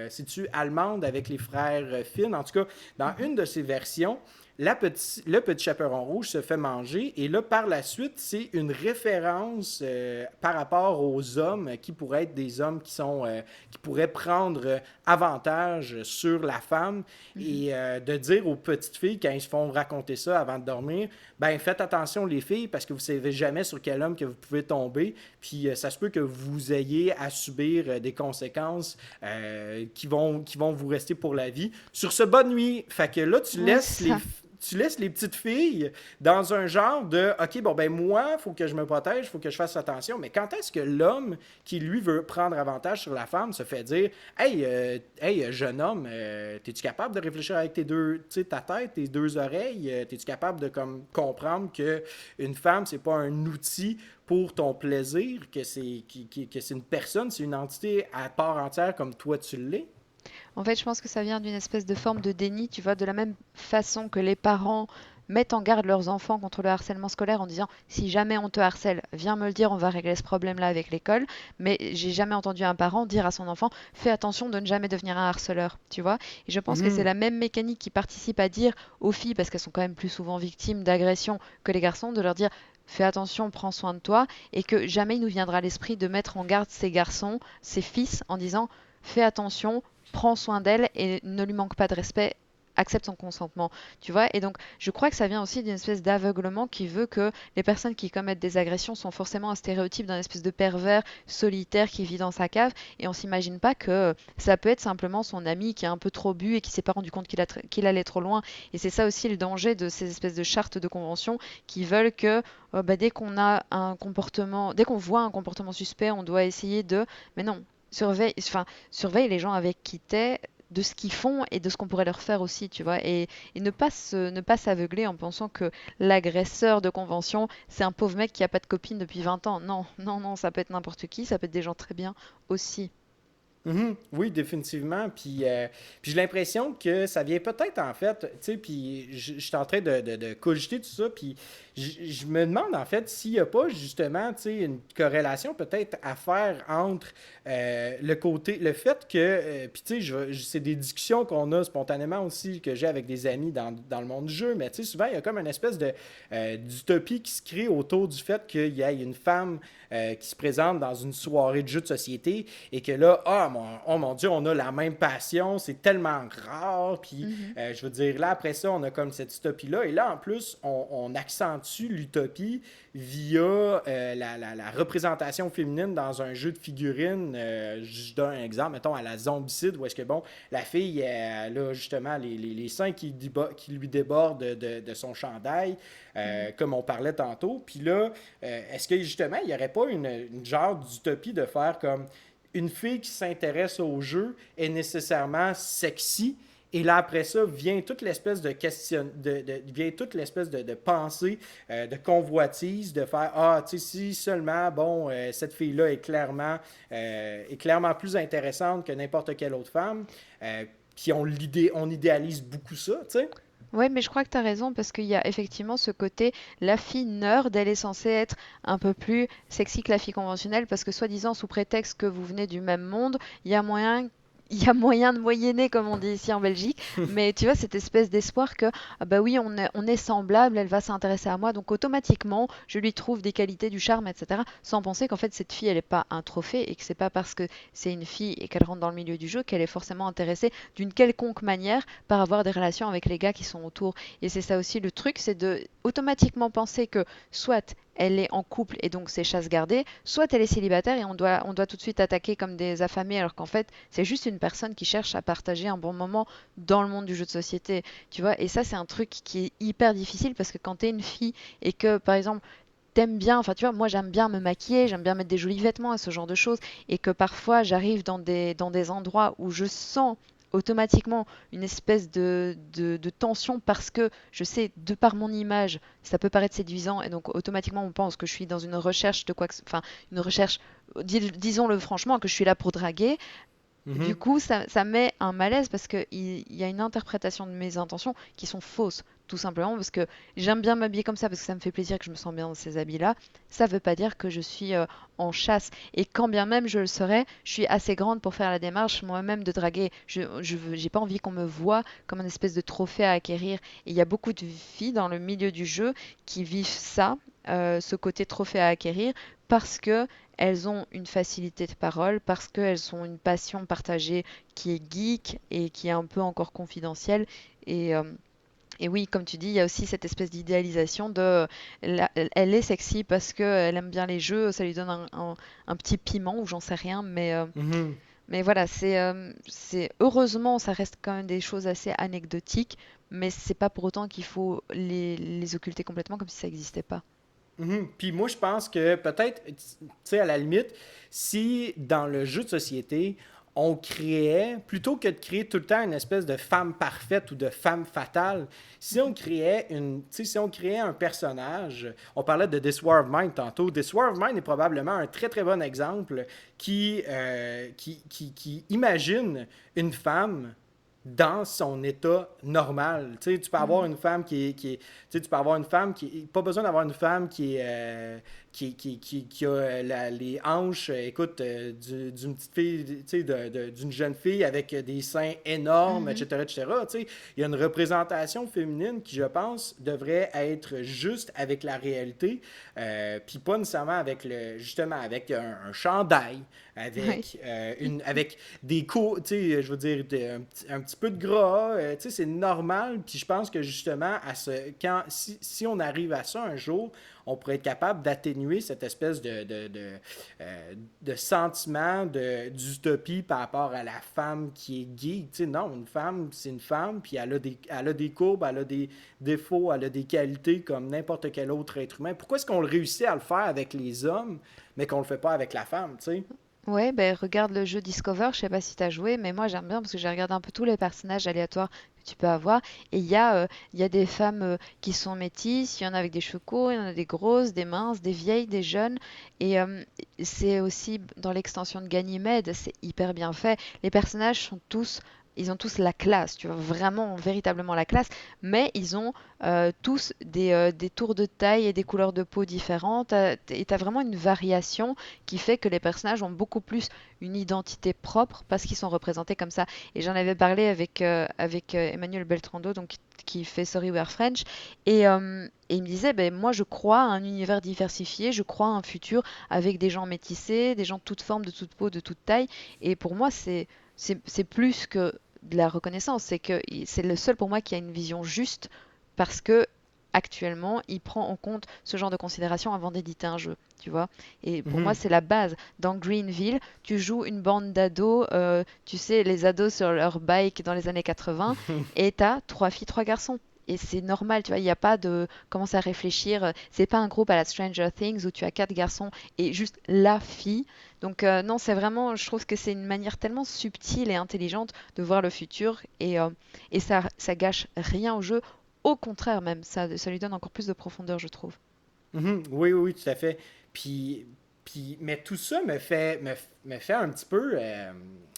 c'est-tu allemande avec les frères Finn, en tout cas, dans
Mhm.
une de ses versions, le petit chaperon rouge se fait manger et là, par la suite, c'est une référence par rapport aux hommes qui pourraient être des hommes qui pourraient prendre avantage sur la femme
Mhm.
et de dire aux petites filles quand ils se font raconter ça avant de dormir, ben faites attention les filles parce que vous savez jamais sur quel homme que vous pouvez tomber, puis ça se peut que vous ayez à subir des conséquences qui vont vous rester pour la vie. Sur ce, bonne nuit. Fait que là,
Ouais, c'est ça.
tu laisses les petites filles dans un genre de OK, bon, ben moi, il faut que je me protège, il faut que je fasse attention. Mais quand est-ce que l'homme qui, lui, veut prendre avantage sur la femme se fait dire Hey, hey jeune homme, es-tu capable de réfléchir avec tes deux, tu sais, ta tête, tes deux oreilles es-tu capable de comme, comprendre que une femme, c'est pas un outil pour ton plaisir, que c'est une personne, c'est une entité à part entière comme toi tu l'es?
En fait, je pense que ça vient d'une espèce de forme de déni, tu vois, de la même façon que les parents mettent en garde leurs enfants contre le harcèlement scolaire en disant si jamais on te harcèle, viens me le dire, on va régler ce problème-là avec l'école. Mais j'ai jamais entendu un parent dire à son enfant fais attention de ne jamais devenir un harceleur, tu vois. Et je pense que c'est
Mhm.
la même mécanique qui participe à dire aux filles, parce qu'elles sont quand même plus souvent victimes d'agressions que les garçons, de leur dire fais attention, prends soin de toi, et que jamais il nous viendra à l'esprit de mettre en garde ces garçons, ces fils, en disant fais attention, prends soin d'elle et ne lui manque pas de respect, accepte son consentement, tu vois. Et donc, je crois que ça vient aussi d'une espèce d'aveuglement qui veut que les personnes qui commettent des agressions sont forcément un stéréotype d'un espèce de pervers solitaire qui vit dans sa cave, et on s'imagine pas que ça peut être simplement son ami qui a un peu trop bu et qui s'est pas rendu compte qu'il allait trop loin. Et c'est ça aussi le danger de ces espèces de chartes de convention qui veulent que bah, dès qu'on voit un comportement suspect, on doit essayer de, mais non, surveille les gens avec qui t'es, de ce qu'ils font et de ce qu'on pourrait leur faire aussi, tu vois, et ne pas s'aveugler en pensant que l'agresseur de convention, c'est un pauvre mec qui a pas de copine depuis 20 ans. Non, non, non, ça peut être n'importe qui, ça peut être des gens très bien aussi.
Mhm. Oui, définitivement. Puis j'ai l'impression que ça vient peut-être en fait, tu sais, puis je suis en train de cogiter tout ça, puis je me demande en fait s'il n'y a pas justement, tu sais, une corrélation peut-être à faire entre le fait que, puis tu sais, c'est des discussions qu'on a spontanément aussi, que j'ai avec des amis dans le monde du jeu, mais tu sais, souvent il y a comme une espèce d'utopie qui se crée autour du fait qu'il y ait une femme qui se présente dans une soirée de jeux de société et que là, oh mon Dieu, on a la même passion, c'est tellement rare. Puis,
Mhm.
je veux dire, là, après ça, on a comme cette utopie-là. Et là, en plus, on accentue l'utopie via la représentation féminine dans un jeu de figurines. Je donne un exemple, mettons, à la zombicide, où est-ce que, bon, la fille, elle a justement les seins qui lui débordent de son chandail,
Mhm.
comme on parlait tantôt. Puis là, est-ce que justement, il n'y aurait pas une genre d'utopie de faire comme une fille qui s'intéresse au jeu est nécessairement sexy. Et là, après ça, vient toute l'espèce de question, vient toute l'espèce de pensée, de convoitise, de faire ah, tu sais, si seulement, bon, cette fille-là est clairement plus intéressante que n'importe quelle autre femme. Puis on idéalise beaucoup ça, tu sais.
Ouais, mais je crois que tu as raison parce qu'il y a effectivement ce côté, la fille nerd, elle est censée être un peu plus sexy que la fille conventionnelle parce que soi-disant, sous prétexte que vous venez du même monde, il y a moyen, il y a moyen de moyenner, comme on dit ici en Belgique, mais tu vois, cette espèce d'espoir que, ah bah oui, on est semblable, elle va s'intéresser à moi, donc automatiquement, je lui trouve des qualités, du charme, etc., sans penser qu'en fait, cette fille, elle n'est pas un trophée et que c'est pas parce que c'est une fille et qu'elle rentre dans le milieu du jeu qu'elle est forcément intéressée d'une quelconque manière par avoir des relations avec les gars qui sont autour. Et c'est ça aussi le truc, c'est de automatiquement penser que soit elle est en couple et donc c'est chasse gardée, soit elle est célibataire et on doit tout de suite attaquer comme des affamés alors qu'en fait c'est juste une personne qui cherche à partager un bon moment dans le monde du jeu de société, tu vois. Et ça c'est un truc qui est hyper difficile parce que quand t'es une fille et que par exemple t'aimes bien, enfin tu vois, moi j'aime bien me maquiller, j'aime bien mettre des jolis vêtements et ce genre de choses, et que parfois j'arrive dans des endroits où je sens automatiquement une espèce de tension parce que je sais, de par mon image, ça peut paraître séduisant, et donc automatiquement on pense que je suis dans une recherche de quoi que, enfin une recherche, disons-le franchement, que je suis là pour draguer. Du
Mhm.
coup, ça met un malaise parce qu'il y a une interprétation de mes intentions qui sont fausses, tout simplement parce que j'aime bien m'habiller comme ça parce que ça me fait plaisir, que je me sens bien dans ces habits-là. Ça ne veut pas dire que je suis en chasse. Et quand bien même je le serais, je suis assez grande pour faire la démarche moi-même de draguer. J'ai pas envie qu'on me voie comme une espèce de trophée à acquérir. Et il y a beaucoup de filles dans le milieu du jeu qui vivent ça, ce côté trophée à acquérir, parce que elles ont une facilité de parole parce qu'elles ont une passion partagée qui est geek et qui est un peu encore confidentielle. Et, euh, et oui, comme tu dis, il y a aussi cette espèce d'idéalisation de elle est sexy parce qu'elle aime bien les jeux, ça lui donne un petit piment ou j'en sais rien,
Mhm.
mais voilà, c'est heureusement, ça reste quand même des choses assez anecdotiques, mais c'est pas pour autant qu'il faut les occulter complètement comme si ça n'existait pas.
Mhm. Puis moi, je pense que peut-être, tu sais, à la limite, si dans le jeu de société, on créait, plutôt que de créer tout le temps une espèce de femme parfaite ou de femme fatale, si on créait tu sais, si on créait un personnage, on parlait de This War of Mine tantôt, This War of Mine est probablement un très très bon exemple qui imagine une femme dans son état normal. Tu sais, tu peux avoir
Mhm.
une femme tu sais, tu peux avoir une femme pas besoin d'avoir une femme qui a les hanches, écoute, d'une petite fille, tu sais, d'une jeune fille avec des seins énormes,
Mhm.
etc., etc. Tu sais, il y a une représentation féminine qui, je pense, devrait être juste avec la réalité, puis pas nécessairement avec justement, avec un chandail,
Oui.
avec des tu sais, je veux dire, un petit peu de gras, tu sais, c'est normal. Puis je pense que justement, si on arrive à ça un jour, on pourrait être capable d'atténuer cette espèce de sentiment d'utopie par rapport à la femme qui est gay. Tu sais, non, une femme, c'est une femme, puis elle a des courbes, elle a des défauts, elle a des qualités comme n'importe quel autre être humain. Pourquoi est-ce qu'on le réussit à le faire avec les hommes, mais qu'on le fait pas avec la femme, tu sais?
Ouais, ben regarde le jeu Discover, je sais pas si t'as joué, mais moi j'aime bien parce que j'ai regardé un peu tous les personnages aléatoires que tu peux avoir. Et il y a des femmes qui sont métisses, il y en a avec des cheveux courts, il y en a des grosses, des minces, des vieilles, des jeunes. Et c'est aussi dans l'extension de Ganymède, c'est hyper bien fait. Les personnages sont tous, ils ont tous la classe, tu vois, vraiment, véritablement la classe, mais ils ont tous des tours de taille et des couleurs de peau différentes. Et t'as vraiment une variation qui fait que les personnages ont beaucoup plus une identité propre parce qu'ils sont représentés comme ça. Et j'en avais parlé avec Emmanuel Beltrando, donc qui fait Sorry We're French, et il me disait, ben, moi je crois à un univers diversifié, je crois à un futur avec des gens métissés, des gens de toute forme, de toute peau, de toute taille, et pour moi c'est plus que de la reconnaissance, c'est que c'est le seul pour moi qui a une vision juste parce que actuellement, il prend en compte ce genre de considération avant d'éditer un jeu, tu vois. Et pour moi,
Mhm.
c'est la base. Dans Greenville, tu joues une bande d'ados, tu sais, les ados sur leur bike dans les années 80, et t'as trois filles, trois garçons. Et c'est normal, tu vois, il n'y a pas de commencer à réfléchir. C'est pas un groupe à la Stranger Things où tu as quatre garçons et juste la fille. Donc non, c'est vraiment, je trouve que c'est une manière tellement subtile et intelligente de voir le futur et ça gâche rien au jeu. Au contraire même, ça lui donne encore plus de profondeur, je trouve.
Mhm. Oui, oui, oui, tout à fait. Puis, mais tout ça me fait un petit peu.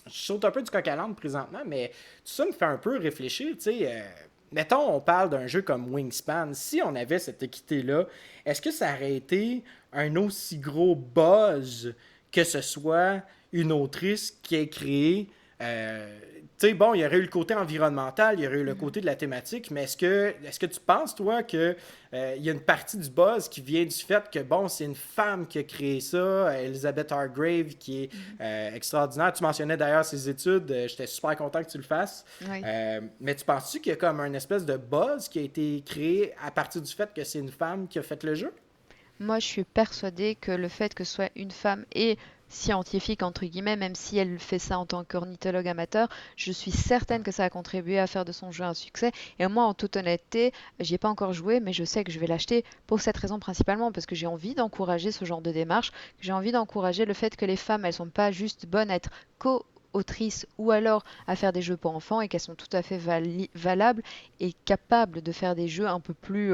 Je saute un peu du coq à l'âne présentement, mais tout ça me fait un peu réfléchir. Tu sais, mettons, on parle d'un jeu comme Wingspan. Si on avait cette équité-là, est-ce que ça aurait été un aussi gros buzz que ce soit une autrice qui ait créé Tu sais, bon, il y aurait eu le côté environnemental, il y aurait eu le côté de la thématique, mais est-ce que tu penses, toi, que il y a une partie du buzz qui vient du fait que, bon, c'est une femme qui a créé ça, Elizabeth Hargrave, qui est
Mhm.
extraordinaire. Tu mentionnais d'ailleurs ses études, j'étais super content que tu le fasses.
Oui.
Mais tu penses-tu qu'il y a comme un espèce de buzz qui a été créé à partir du fait que c'est une femme qui a fait le jeu?
Moi, je suis persuadée que le fait que ce soit une femme et scientifique, entre guillemets, même si elle fait ça en tant qu'ornithologue amateur, je suis certaine que ça a contribué à faire de son jeu un succès. Et moi, en toute honnêteté, j'y ai pas encore joué, mais je sais que je vais l'acheter pour cette raison principalement, parce que j'ai envie d'encourager ce genre de démarche. J'ai envie d'encourager le fait que les femmes, elles sont pas juste bonnes à être co-autrices ou alors à faire des jeux pour enfants et qu'elles sont tout à fait valables et capables de faire des jeux un peu plus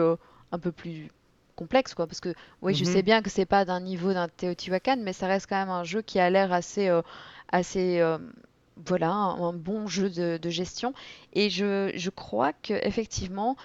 complexe, quoi. Parce que, oui, je sais
Mhm.
bien que c'est pas d'un niveau d'un Teotihuacan, mais ça reste quand même un jeu qui a l'air assez voilà, un bon jeu de gestion. Et je crois que effectivement,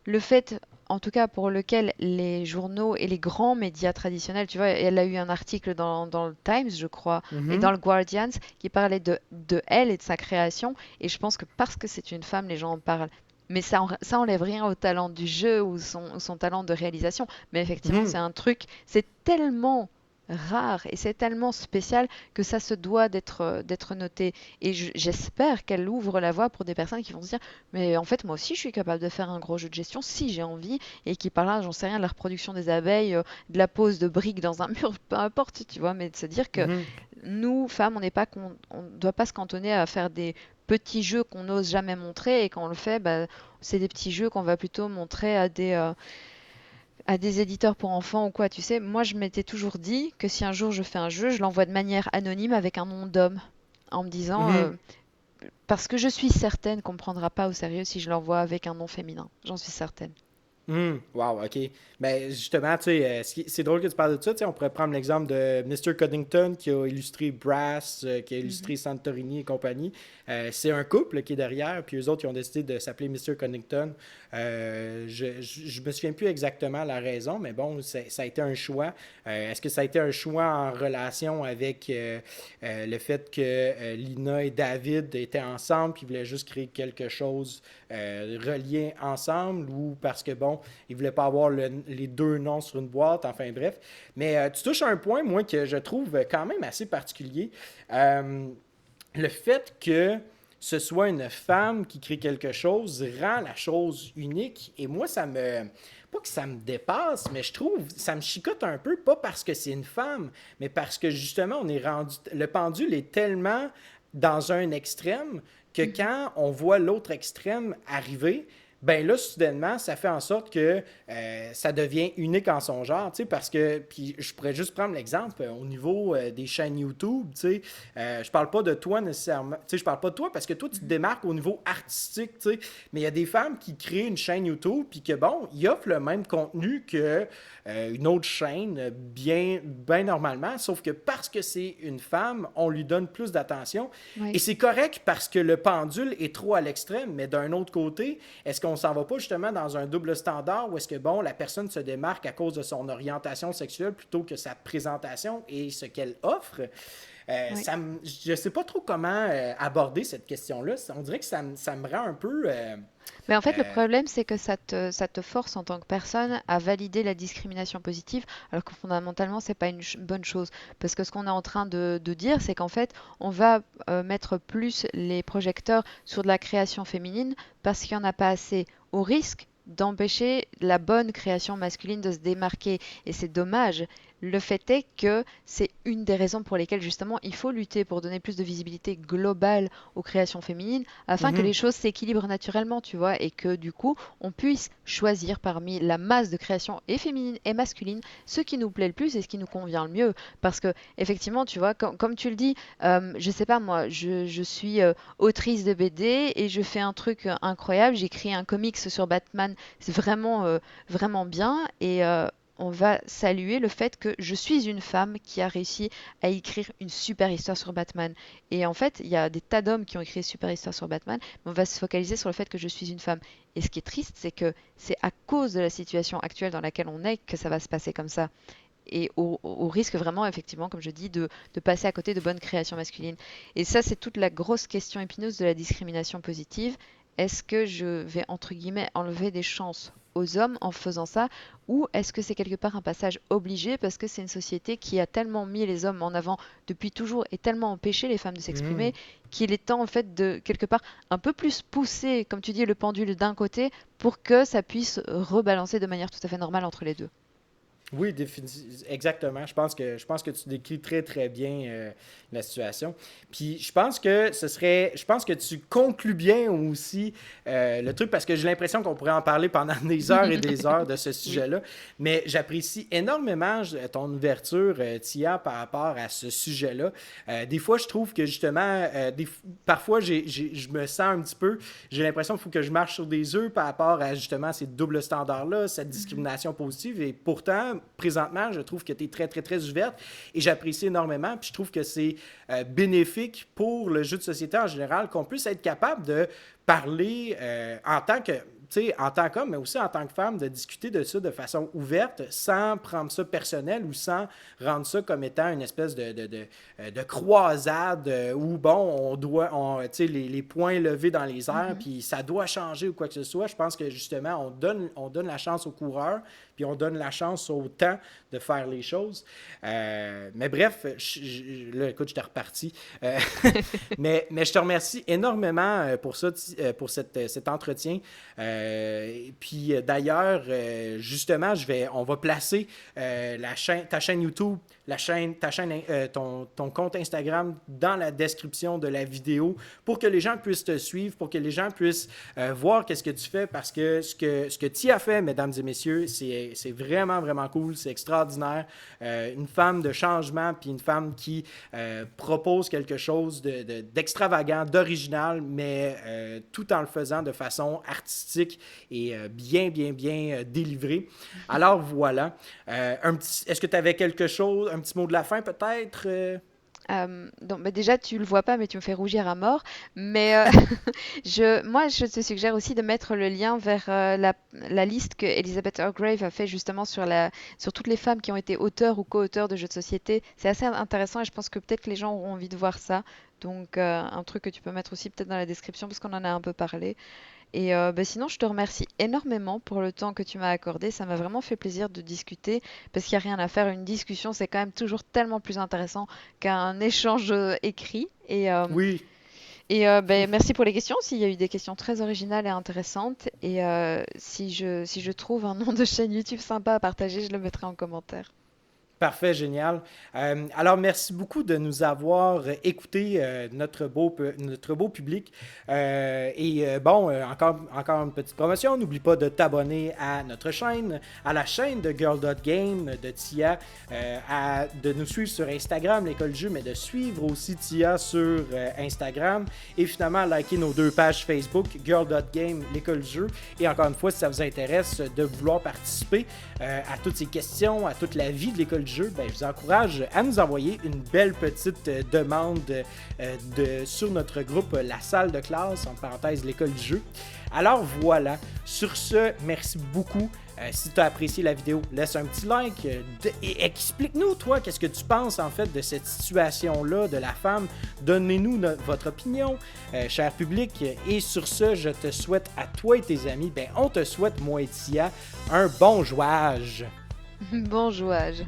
le fait, en tout cas pour lequel les journaux et les grands médias traditionnels, tu vois, elle a eu un article dans le Times, je crois, et dans
Mhm.
le Guardian, qui parlait de elle et de sa création. Et je pense que parce que c'est une femme, les gens en parlent. Mais ça enlève rien au talent du jeu ou son talent de réalisation. Mais effectivement, c'est
Mhm.
un truc, c'est tellement rare et c'est tellement spécial que ça se doit d'être noté. Et j'espère qu'elle ouvre la voie pour des personnes qui vont se dire mais en fait, moi aussi, je suis capable de faire un gros jeu de gestion si j'ai envie et qui parlera, j'en sais rien, de la reproduction des abeilles, de la pose de briques dans un mur, peu importe, tu vois, mais de se dire que
Mhm.
nous, femmes, on ne doit pas se cantonner à faire des petits jeux qu'on n'ose jamais montrer et quand on le fait, bah, c'est des petits jeux qu'on va plutôt montrer à des éditeurs pour enfants ou quoi, tu sais. Moi, je m'étais toujours dit que si un jour je fais un jeu, je l'envoie de manière anonyme avec un nom d'homme en me disant
Mhm.
parce que je suis certaine qu'on ne me prendra pas au sérieux si je l'envoie avec un nom féminin. J'en suis certaine.
Wow, ok. Ben justement, tu sais, c'est drôle que tu parles de ça. Tu sais, on pourrait prendre l'exemple de Mr. Cuddington qui a illustré Brass, qui a
Mhm.
illustré Santorini et compagnie. C'est un couple qui est derrière, puis eux autres, ils ont décidé de s'appeler Mr. Cuddington. Je me souviens plus exactement la raison, mais bon, ça a été un choix. Est-ce que ça a été un choix en relation avec le fait que Lina et David étaient ensemble, puis ils voulaient juste créer quelque chose relié ensemble, ou parce que, bon, ils voulaient pas avoir les deux noms sur une boîte, enfin bref. Mais tu touches à un point, moi, que je trouve quand même assez particulier. Euh, le fait que ce soit une femme qui crée quelque chose rend la chose unique. Et moi, ça me... Pas que ça me dépasse, mais je trouve, ça me chicote un peu, pas parce que c'est une femme, mais parce que justement, on est rendu... Le pendule est tellement dans un extrême que
Mhm.
quand on voit l'autre extrême arriver, ben là, soudainement, ça fait en sorte que ça devient unique en son genre, tu sais, parce que, puis je pourrais juste prendre l'exemple au niveau des chaînes YouTube, tu sais, je parle pas de toi nécessairement, tu sais, je parle pas de toi parce que toi, tu te
Mhm.
démarques au niveau artistique, tu sais, mais il y a des femmes qui créent une chaîne YouTube, puis que, bon, ils offrent le même contenu que une autre chaîne, bien normalement, sauf que parce que c'est une femme, on lui donne plus d'attention, et
Oui.
c'est correct parce que le pendule est trop à l'extrême, mais d'un autre côté, est-ce qu'on s'en va pas justement dans un double standard où est-ce que, bon, la personne se démarque à cause de son orientation sexuelle plutôt que sa présentation et ce qu'elle offre?
Oui.
Je sais pas trop comment aborder cette question-là. On dirait que ça me rend un peu...
Mais en fait, le
euh,
problème, c'est que ça te force en tant que personne à valider la discrimination positive, alors que fondamentalement, c'est pas une bonne chose. Parce que ce qu'on est en train de dire, c'est qu'en fait, on va mettre plus les projecteurs sur de la création féminine parce qu'il n'y en a pas assez, au risque d'empêcher la bonne création masculine de se démarquer. Et c'est dommage. Le fait est que c'est une des raisons pour lesquelles justement il faut lutter pour donner plus de visibilité globale aux créations féminines afin que
mhm,
les choses s'équilibrent naturellement, tu vois, et que du coup, on puisse choisir parmi la masse de créations et féminines et masculines ce qui nous plaît le plus et ce qui nous convient le mieux. Parce que, effectivement, tu vois, comme tu le dis, je sais pas moi, je suis autrice de BD et je fais un truc incroyable, j'écris un comics sur Batman, c'est vraiment bien et on va saluer le fait que je suis une femme qui a réussi à écrire une super histoire sur Batman. Et en fait, il y a des tas d'hommes qui ont écrit des super histoires sur Batman, mais on va se focaliser sur le fait que je suis une femme. Et ce qui est triste, c'est que c'est à cause de la situation actuelle dans laquelle on est que ça va se passer comme ça. et au risque vraiment, effectivement, comme je dis, de passer à côté de bonnes créations masculines. Et ça, c'est toute la grosse question épineuse de la discrimination positive. Est-ce que je vais, entre guillemets, enlever des chances aux hommes en faisant ça, ou est-ce que c'est quelque part un passage obligé parce que c'est une société qui a tellement mis les hommes en avant depuis toujours et tellement empêché les femmes de
Hmm.
s'exprimer qu'il est temps en fait de quelque part un peu plus pousser, comme tu dis, le pendule d'un côté pour que ça puisse rebalancer de manière tout à fait normale entre les deux.
Oui, exactement. Je pense que tu décris très très bien la situation. Puis je pense que tu conclus bien aussi le truc parce que j'ai l'impression qu'on pourrait en parler pendant des heures et des heures de ce
Oui.
sujet-là. Mais j'apprécie énormément ton ouverture, Tia, par rapport à ce sujet-là. Des fois, je trouve que justement, parfois, je me sens un petit peu, j'ai l'impression qu'il faut que je marche sur des œufs par rapport à justement ces doubles standards-là, cette
Mhm.
discrimination positive. Et pourtant, présentement, je trouve que tu es très, très, très ouverte et j'apprécie énormément. Puis je trouve que c'est bénéfique pour le jeu de société en général qu'on puisse être capable de parler en tant que en tant qu'homme, mais aussi en tant que femme, de discuter de ça de façon ouverte, sans prendre ça personnel ou sans rendre ça comme étant une espèce de croisade où, bon, les poings levés dans les airs,
Mhm.
puis ça doit changer ou quoi que ce soit. Je pense que justement, on donne la chance aux coureurs, puis on donne la chance au temps de faire les choses. Mais bref, là, écoute, je t'ai reparti. Euh, mais je te remercie énormément pour ça, pour cet entretien. Puis d'ailleurs, justement, on va placer ta chaîne YouTube, ton compte Instagram dans la description de la vidéo pour que les gens puissent te suivre, pour que les gens puissent voir qu'est-ce que tu fais parce que ce que tu as fait, mesdames et messieurs, c'est vraiment, vraiment cool, c'est extraordinaire. Une femme de changement, puis une femme qui propose quelque chose d'extravagant, d'original, mais tout en le faisant de façon artistique et bien, bien, bien délivrée. Alors voilà. Est-ce que tu avais quelque chose, un petit mot de la fin peut-être?
Donc, bah, déjà, tu le vois pas, mais tu me fais rougir à mort. Mais moi, je te suggère aussi de mettre le lien vers la liste que Elizabeth Hargrave a fait justement sur toutes les femmes qui ont été auteurs ou co-auteurs de jeux de société. C'est assez intéressant et je pense que peut-être que les gens auront envie de voir ça. Donc, un truc que tu peux mettre aussi peut-être dans la description parce qu'on en a un peu parlé. Et bah, sinon, je te remercie énormément pour le temps que tu m'as accordé. Ça m'a vraiment fait plaisir de discuter parce qu'il n'y a rien à faire. Une discussion, c'est quand même toujours tellement plus intéressant qu'un échange écrit.
Oui.
Ben, merci pour les questions. S'il y a eu des questions très originales et intéressantes. Et si je trouve un nom de chaîne YouTube sympa à partager, je le mettrai en commentaire.
Parfait, génial. Alors, merci beaucoup de nous avoir écouté, notre beau public. Encore une petite promotion. N'oublie pas de t'abonner à notre chaîne, à la chaîne de Girl.game de Tia, de nous suivre sur Instagram, l'école du jeu, mais de suivre aussi Tia sur Instagram. Et finalement, liker nos deux pages Facebook, Girl.game, l'école du jeu. Et encore une fois, si ça vous intéresse de vouloir participer à toutes ces questions, à toute la vie de l'école du jeu, ben, je vous encourage à nous envoyer une belle petite demande sur notre groupe La Salle de classe, en parenthèse l'école du jeu. Alors voilà, sur ce, merci beaucoup. Si tu as apprécié la vidéo, laisse un petit like et explique-nous, toi, qu'est-ce que tu penses en fait de cette situation-là de la femme. Donnez-nous votre opinion, cher public. Et sur ce, je te souhaite à toi et tes amis, ben, on te souhaite, moi et Tia, un bon jouage.
Bon jouage.